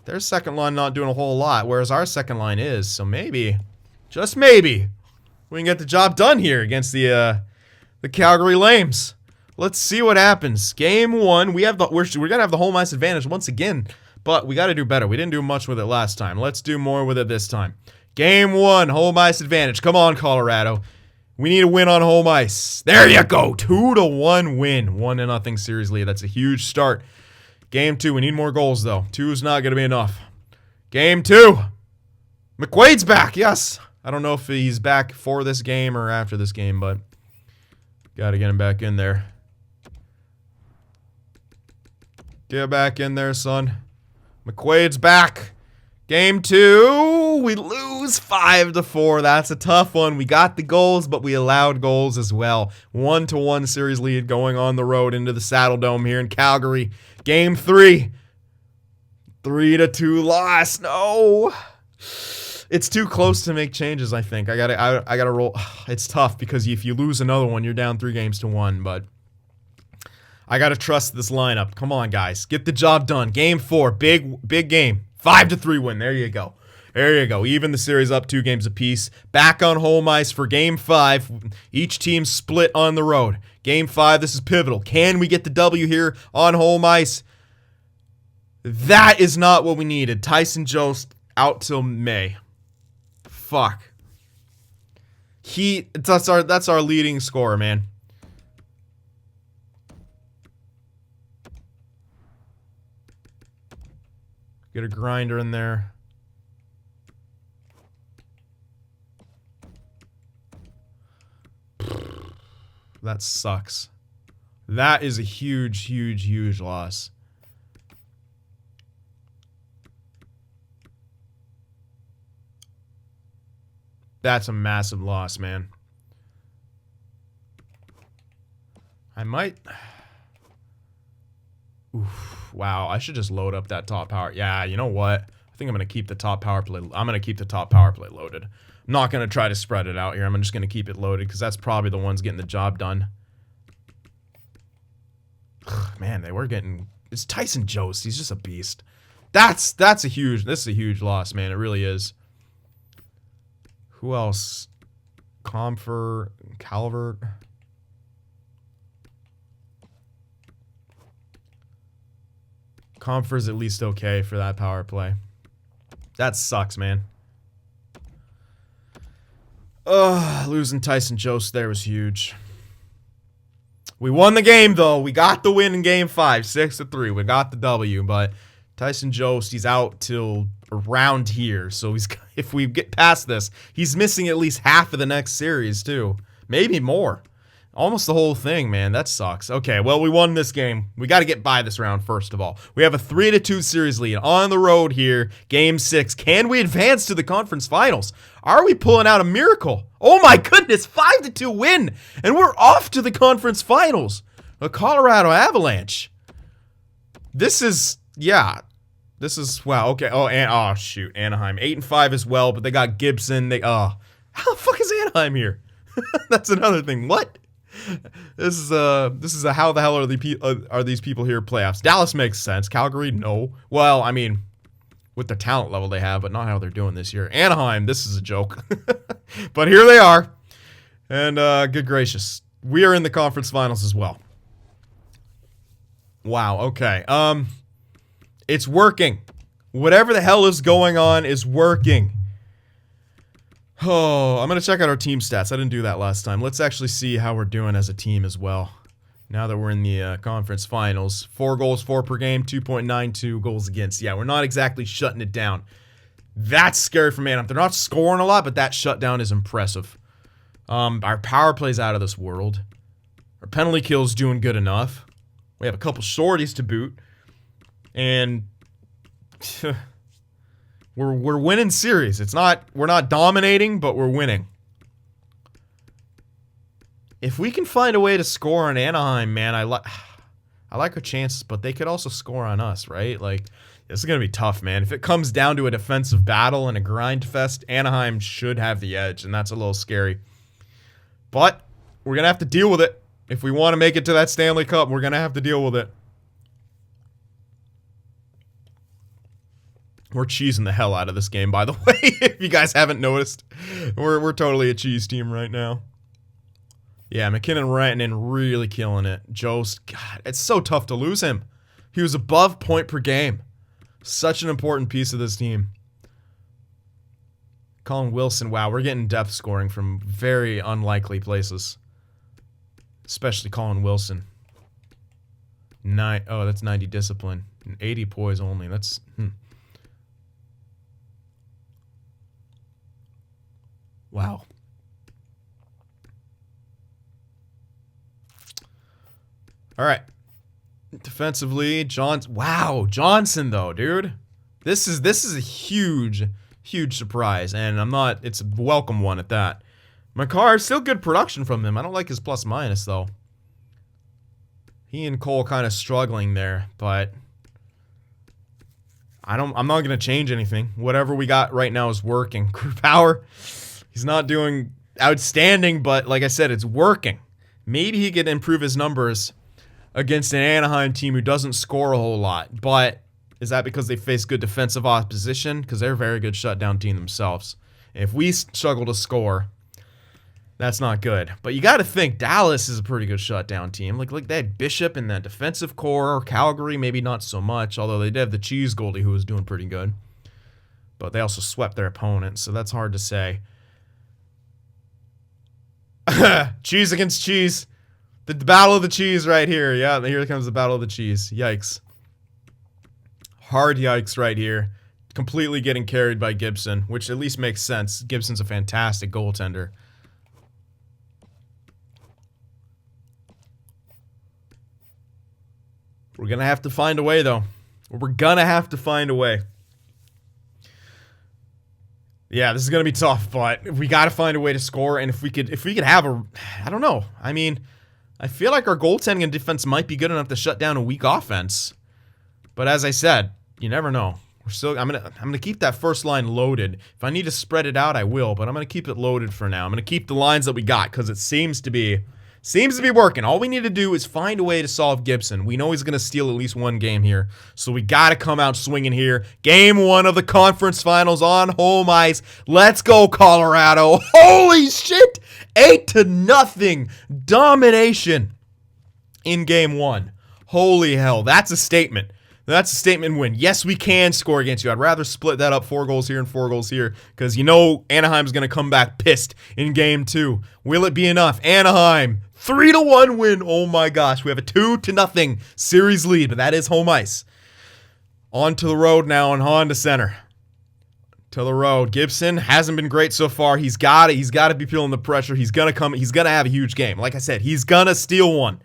Their second line not doing a whole lot, whereas our second line is. So maybe, just maybe, we can get the job done here against the Calgary Lames. Let's see what happens. Game 1, we're going to have the home ice advantage once again. but we got to do better. We didn't do much with it last time. Let's do more with it this time. Game 1, home ice advantage. Come on, Colorado. We need a win on home ice. There you go. 2-1 win. 1-0 series lead. That's a huge start. Game 2, we need more goals, though. 2 is not going to be enough. Game 2. McQuaid's back. Yes. I don't know if he's back for this game or after this game, but got to get him back in there. Get back in there, son. McQuaid's back. Game 2, we lose 5-4. That's a tough one. We got the goals, but we allowed goals as well. 1-1 series lead going on the road into the Saddle Dome here in Calgary. Game 3, 3-2 loss. No, it's too close to make changes. I think I gotta roll. It's tough because if you lose another one, you're down 3-1. But I gotta trust this lineup. Come on, guys, get the job done. Game 4, big game. 5-3 win. There you go. There you go. Even the series up 2 games apiece. Back on home ice for Game 5. Each team split on the road. Game 5, this is pivotal. Can we get the W here on home ice? That is not what we needed. Tyson Jost out till May. Fuck. That's our leading scorer, man. Get a grinder in there. That sucks. That is a huge loss. That's a massive loss, man. I might... Oof. Wow, I should just load up that top power. Yeah, you know what? I think I'm going to keep the top power play. I'm going to keep the top power play loaded. I'm not going to try to spread it out here. I'm just going to keep it loaded because that's probably the ones getting the job done. Man, they were getting... It's Tyson Jost. He's just a beast. This is a huge loss, man. It really is. Who else? Calvert. Comfort's at least okay for that power play. That sucks, man. Losing Tyson Jost there was huge. We won the game, though. We got the win in Game 5, 6-3. We got the W, but Tyson Jost, he's out till around here. So if we get past this, he's missing at least half of the next series, too. Maybe more. Almost the whole thing, man. That sucks. Okay, well, we won this game. We got to get by this round, first of all. We have a 3-2 series lead on the road here. Game 6. Can we advance to the conference finals? Are we pulling out a miracle? Oh, my goodness. 5-2 win. And we're off to the conference finals. The Colorado Avalanche. This is, yeah. This is, wow, okay. Oh, shoot. Anaheim. 8-5 as well, but they got Gibson. How the fuck is Anaheim here? That's another thing. What? This is a how the hell are these people here playoffs? Dallas makes sense. Calgary, no. Well, I mean, with the talent level they have, but not how they're doing this year. Anaheim, this is a joke. But here they are. And good gracious. We are in the conference finals as well. Wow, okay. It's working. Whatever the hell is going on is working. Oh, I'm going to check out our team stats. I didn't do that last time. Let's actually see how we're doing as a team as well. Now that we're in the conference finals. 4 goals, 4 per game, 2.92 goals against. Yeah, we're not exactly shutting it down. That's scary for Anaheim. They're not scoring a lot, but that shutdown is impressive. Our power play's out of this world. Our penalty kill's doing good enough. We have a couple shorties to boot. And... We're winning series. We're not dominating, but we're winning. If we can find a way to score on Anaheim, man, I like our chances, but they could also score on us, right? Like, this is gonna be tough, man. If it comes down to a defensive battle and a grind fest, Anaheim should have the edge, and that's a little scary. But we're gonna have to deal with it. If we want to make it to that Stanley Cup, we're gonna have to deal with it. We're cheesing the hell out of this game, by the way, if you guys haven't noticed. We're totally a cheese team right now. Yeah, McKinnon-Rantanen really killing it. Jost, God, it's so tough to lose him. He was above point per game. Such an important piece of this team. Colin Wilson, wow, we're getting depth scoring from very unlikely places. Especially Colin Wilson. Oh, that's 90 discipline. And 80 poise only. That's... Wow. All right. Defensively, wow, Johnson though, dude. This is a huge surprise, and it's a welcome one at that. Makar, still good production from him. I don't like his plus minus though. He and Cole kind of struggling there, but I'm not gonna change anything. Whatever we got right now is working. Crew power, he's not doing outstanding, but like I said, it's working. Maybe he could improve his numbers against an Anaheim team who doesn't score a whole lot. But is that because they face good defensive opposition? Because they're a very good shutdown team themselves. And if we struggle to score, that's not good. But you got to think Dallas is a pretty good shutdown team. Like they had Bishop in that defensive core. Calgary, maybe not so much, although they did have the Cheese goalie who was doing pretty good. But they also swept their opponents, so that's hard to say. Cheese against cheese. The battle of the cheese right here. Yeah, here comes the battle of the cheese. Yikes. Hard yikes right here. Completely getting carried by Gibson, which at least makes sense. Gibson's a fantastic goaltender. We're going to have to find a way, though. We're going to have to find a way. Yeah, this is going to be tough, but we got to find a way to score, and if we could have I don't know. I mean, I feel like our goaltending and defense might be good enough to shut down a weak offense. But as I said, you never know. I'm gonna keep that first line loaded. If I need to spread it out, I will, but I'm gonna keep it loaded for now. I'm gonna keep the lines that we got because it seems to be working. All we need to do is find a way to solve Gibson. We know he's gonna steal at least one game here, so we gotta come out swinging here. Game 1 of the conference finals on home ice. Let's go, Colorado! Holy shit! 8-0 domination in game 1. Holy hell, that's a statement. That's a statement win. Yes, we can score against you. I'd rather split that up 4 goals here and 4 goals here because you know Anaheim's going to come back pissed in game 2. Will it be enough? Anaheim, 3-1 win. Oh my gosh, we have a 2-0 series lead, but that is home ice. On to the road now and on to center. To the road. Gibson hasn't been great so far. He's got to be feeling the pressure. He's going to have a huge game. Like I said, he's going to steal one.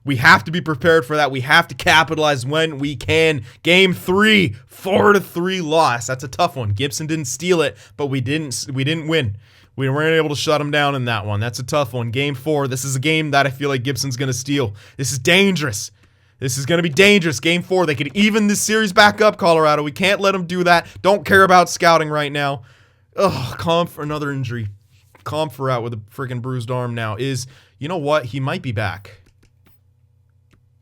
We have to be prepared for that. We have to capitalize when we can. Game 3, 4-3 loss. That's a tough one. Gibson didn't steal it, but we didn't win. We weren't able to shut him down in that one. That's a tough one. Game 4, this is a game that I feel like Gibson's going to steal. This is dangerous. This is going to be dangerous. Game 4, they could even this series back up, Colorado. We can't let them do that. Don't care about scouting right now. Ugh, Comf, another injury. Comfer out with a freaking bruised arm now. You know what? He might be back.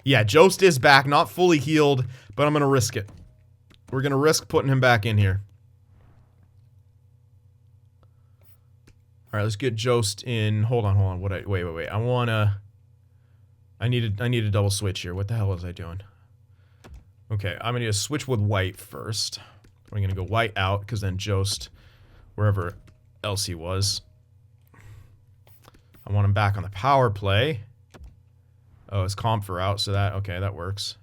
Yeah, Jost is back. Not fully healed, but I'm going to risk it. We're going to risk putting him back in here. All right, let's get Jost in. Hold on. Wait. I need a double switch here. What the hell was I doing? Okay, I'm gonna switch with White first. We're gonna go White out because then Jost, wherever else he was. I want him back on the power play. Oh, it's Comfer out, so that works.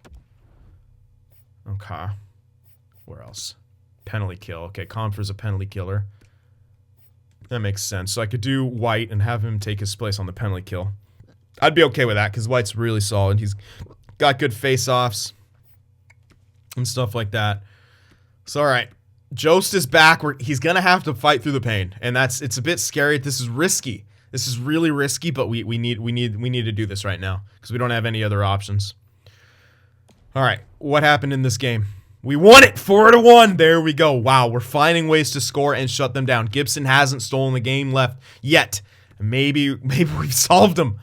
Okay. Where else? Penalty kill. Okay, Comfer's a penalty killer. That makes sense. So I could do White and have him take his place on the penalty kill. I'd be okay with that because White's really solid. He's got good face-offs and stuff like that. So, all right. Jost is back. He's going to have to fight through the pain, and it's a bit scary. This is risky. This is really risky, but we need to do this right now because we don't have any other options. All right. What happened in this game? We won it 4-1. There we go. Wow, we're finding ways to score and shut them down. Gibson hasn't stolen the game left yet. Maybe we've solved them.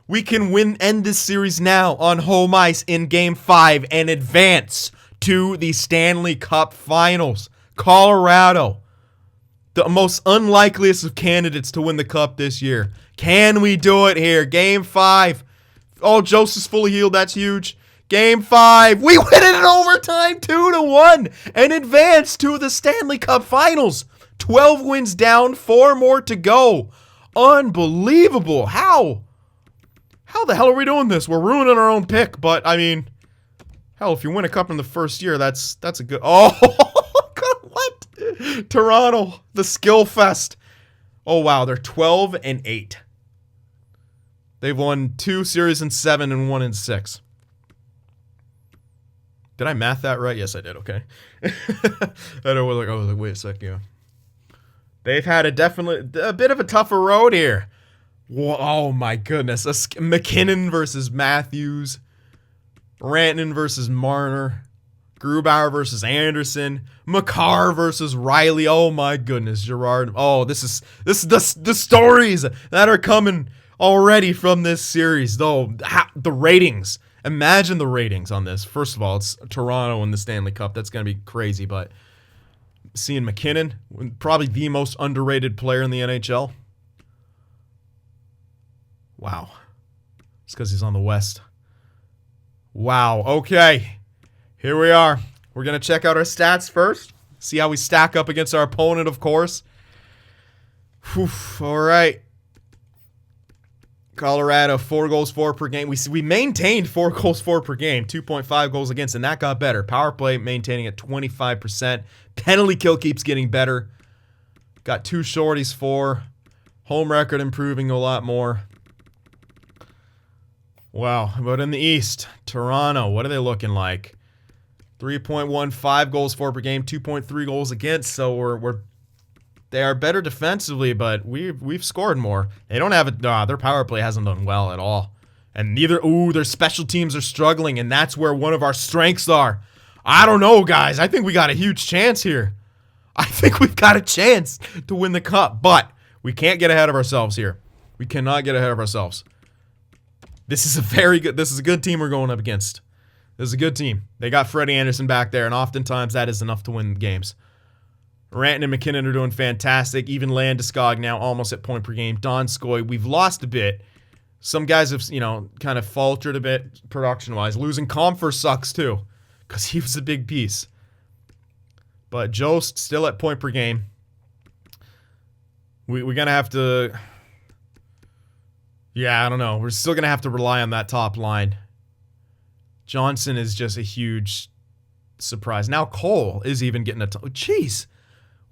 We can end this series now on home ice in Game 5 and advance to the Stanley Cup Finals. Colorado, the most unlikeliest of candidates to win the Cup this year. Can we do it here? Game 5. Oh, Jost is fully healed. That's huge. Game 5. We win it in overtime 2-1 and advance to the Stanley Cup Finals. 12 wins down, 4 more to go. Unbelievable. How? How the hell are we doing this? We're ruining our own pick, but I mean, hell, if you win a cup in the first year, that's a good. Oh, what? Toronto, the skill fest. Oh wow, they're 12-8. They've won 2 series in 7 and 1 in 6. Did I math that right? Yes, I did. Okay. I was like, wait a second. Yeah. They've had a bit of a tougher road here. Whoa, oh my goodness. McKinnon versus Matthews. Rantanen versus Marner. Grubauer versus Anderson. Makar versus Riley. Oh my goodness. Gerard. Oh, this is the stories that are coming already from this series. Though the ratings. Imagine the ratings on this. First of all, it's Toronto in the Stanley Cup. That's going to be crazy, but seeing McKinnon, probably the most underrated player in the NHL. Wow. It's because he's on the West. Wow. Okay. Here we are. We're going to check out our stats first. See how we stack up against our opponent, of course. Whew. All right. Colorado, 4 goals for per game. We maintained 4 goals for per game, 2.5 goals against, and that got better. Power play maintaining at 25%. Penalty kill keeps getting better. Got 2 shorties for. Home record improving a lot more. Wow. But in the East, Toronto, what are they looking like? 3.15 goals for per game, 2.3 goals against. So they are better defensively, but we've scored more. They don't have their power play hasn't done well at all. And neither their special teams are struggling, and that's where one of our strengths are. I don't know, guys. I think we got a huge chance here. I think we've got a chance to win the cup, but we can't get ahead of ourselves here. We cannot get ahead of ourselves. This is a good team we're going up against. This is a good team. They got Freddie Anderson back there, and oftentimes that is enough to win games. Rantanen and McKinnon are doing fantastic. Even Landeskog now almost at point per game. Donskoy, we've lost a bit. Some guys have, kind of faltered a bit production-wise. Losing Comfer sucks too, because he was a big piece. But Jost still at point per game. We're going to have to... Yeah, I don't know. We're still going to have to rely on that top line. Johnson is just a huge surprise. Now Cole is even getting a... Jeez.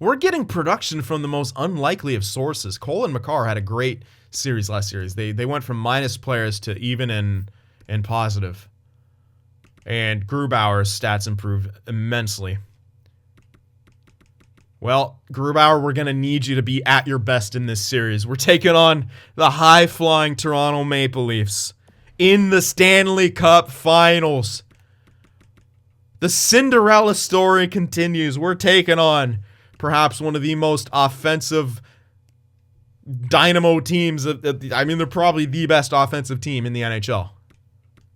We're getting production from the most unlikely of sources. Cole and Makar had a great series last series. They went from minus players to even and positive. And Grubauer's stats improved immensely. Well, Grubauer, we're going to need you to be at your best in this series. We're taking on the high-flying Toronto Maple Leafs in the Stanley Cup Finals. The Cinderella story continues. We're taking on perhaps one of the most offensive dynamo teams. They're probably the best offensive team in the NHL.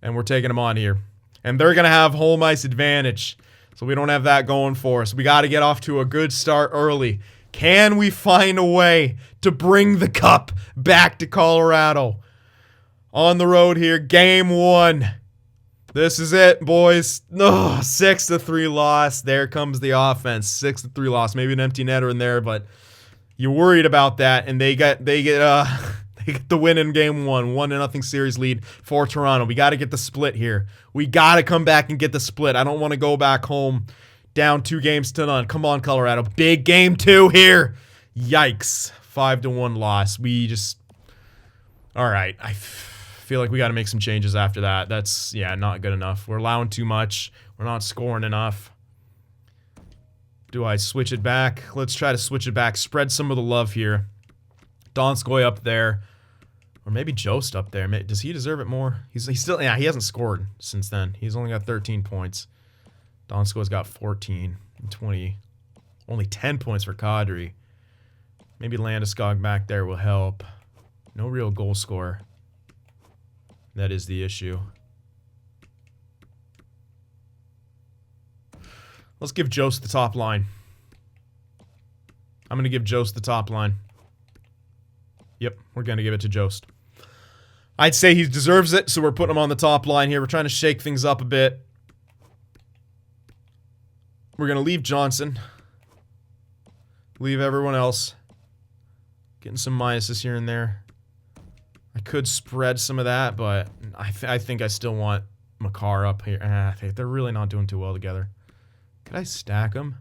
And we're taking them on here. And they're going to have home ice advantage. So we don't have that going for us. We got to get off to a good start early. Can we find a way to bring the cup back to Colorado? On the road here, game 1. This is it, boys. 6-3 loss. There comes the offense. 6-3 loss. Maybe an empty netter in there, but you're worried about that. And they get the win in game 1. 1-0 series lead for Toronto. We got to get the split here. We got to come back and get the split. I don't want to go back home down 2-0. Come on, Colorado. Big game 2 here. Yikes. 5-1 loss. All right. I feel like we got to make some changes after that. That's, not good enough. We're allowing too much. We're not scoring enough. Do I switch it back? Let's try to switch it back. Spread some of the love here. Donskoy up there. Or maybe Jost up there. Does he deserve it more? He's still... Yeah, he hasn't scored since then. He's only got 13 points. Donskoy's got 14 and 20. Only 10 points for Kadri. Maybe Landeskog back there will help. No real goal scorer. That is the issue. Let's give Jost the top line. I'm going to give Jost the top line. Yep, we're going to give it to Jost. I'd say he deserves it, so we're putting him on the top line here. We're trying to shake things up a bit. We're going to leave Johnson. Leave everyone else. Getting some minuses here and there. I could spread some of that, but I think I still want Makar up here. They're really not doing too well together. Could I stack them?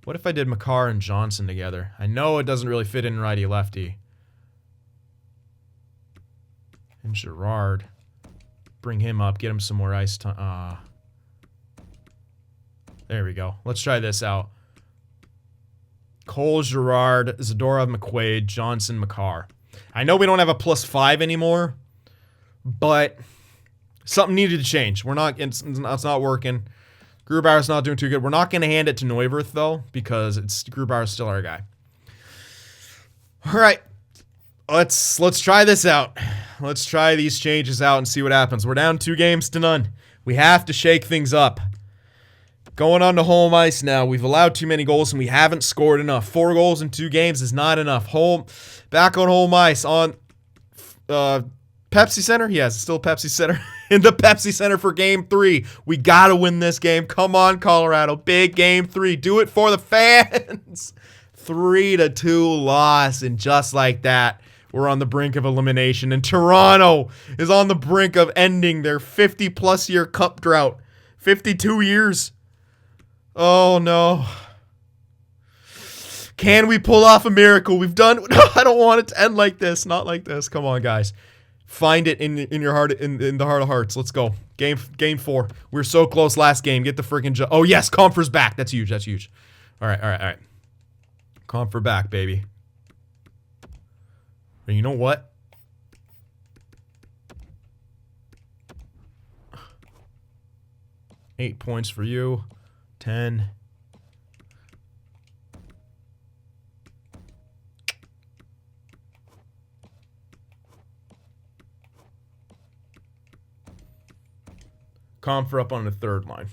What if I did Makar and Johnson together? I know it doesn't really fit in righty-lefty. And Girard. Bring him up. Get him some more ice time. There we go. Let's try this out. Cole, Girard, Zadorov, McQuaid, Johnson, Makar. I know we don't have a +5 anymore, but something needed to change. It's not working. Grubauer's not doing too good. We're not going to hand it to Neuwirth, though, because Grubauer's still our guy. All right. Let's try this out. Let's try these changes out and see what happens. We're down 2-0. We have to shake things up. Going on to home ice now. We've allowed too many goals, and we haven't scored enough. 4 goals in 2 games is not enough. Back on home ice on Pepsi Center. Yes, it's still Pepsi Center. In the Pepsi Center for Game 3. We got to win this game. Come on, Colorado. Big Game 3. Do it for the fans. 3-2 loss, and just like that, we're on the brink of elimination. And Toronto is on the brink of ending their 50-plus year cup drought. 52 years. Oh, no. Can we pull off a miracle? We've done... I don't want it to end like this. Not like this. Come on, guys. Find it in your heart, in the heart of hearts. Let's go. Game 4. We were so close last game. Get the freaking... Oh, yes. Comfor's back. That's huge. That's huge. All right. Comfort back, baby. And you know what? $8 points for you. 10. Comfort up on the 3rd line.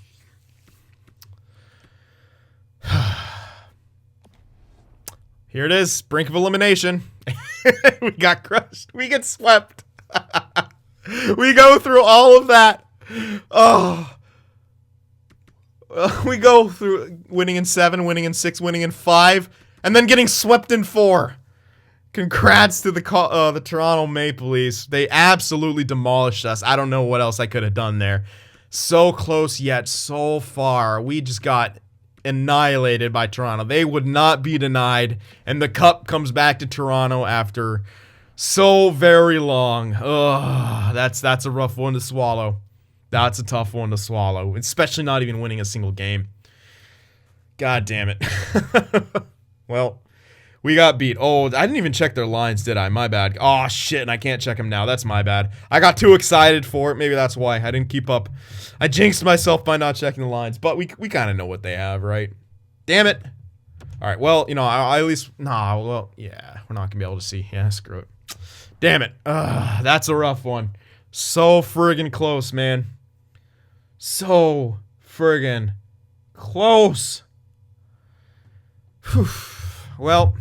Here it is. Brink of elimination. We got crushed. We get swept. We go through all of that. Oh. We go through winning in 7, winning in 6, winning in 5, and then getting swept in 4. Congrats to the Toronto Maple Leafs. They absolutely demolished us. I don't know what else I could have done there. So close yet so far. We just got annihilated by Toronto. They would not be denied, and the cup comes back to Toronto after so very long. Ugh, that's a rough one to swallow. That's a tough one to swallow, especially not even winning a single game. God damn it. Well, we got beat. Oh, I didn't even check their lines, did I? My bad. Oh, shit, and I can't check them now. That's my bad. I got too excited for it. Maybe that's why. I didn't keep up. I jinxed myself by not checking the lines, but we kind of know what they have, right? Damn it. All right, well, I at least... Nah, well, yeah, we're not going to be able to see. Yeah, screw it. Damn it. That's a rough one. So friggin' close, man. So friggin' close. Whew. Well,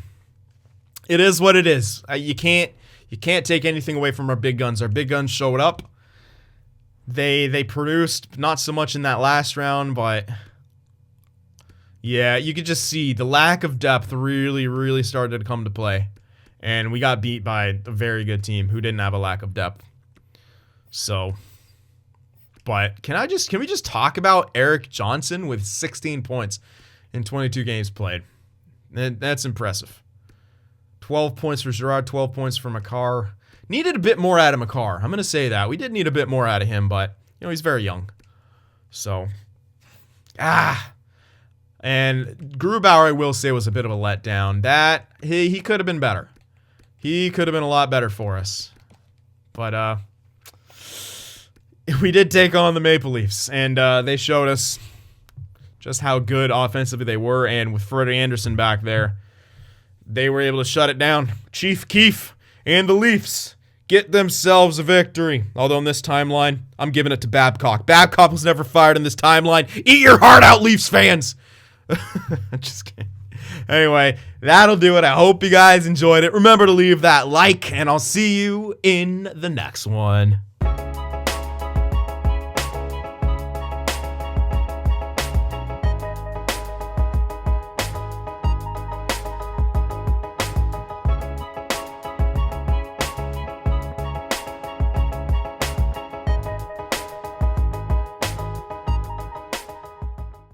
it is what it is. You can't take anything away from our big guns. Our big guns showed up. They produced, not so much in that last round, but yeah, you could just see the lack of depth really started to come to play. And we got beat by a very good team who didn't have a lack of depth. So, but can we just talk about Erik Johnson with 16 points in 22 games played? That's impressive. 12 points for Girard, 12 points for Makar. Needed a bit more out of Makar. I'm going to say that. We did need a bit more out of him, but, he's very young. So, and Grubauer, I will say, was a bit of a letdown. That, he could have been better. He could have been a lot better for us. But, we did take on the Maple Leafs, and they showed us just how good offensively they were, and with Freddie Anderson back there, they were able to shut it down. Chief Keefe and the Leafs get themselves a victory. Although in this timeline, I'm giving it to Babcock. Babcock was never fired in this timeline. Eat your heart out, Leafs fans! Just kidding. Anyway, that'll do it. I hope you guys enjoyed it. Remember to leave that like, and I'll see you in the next one.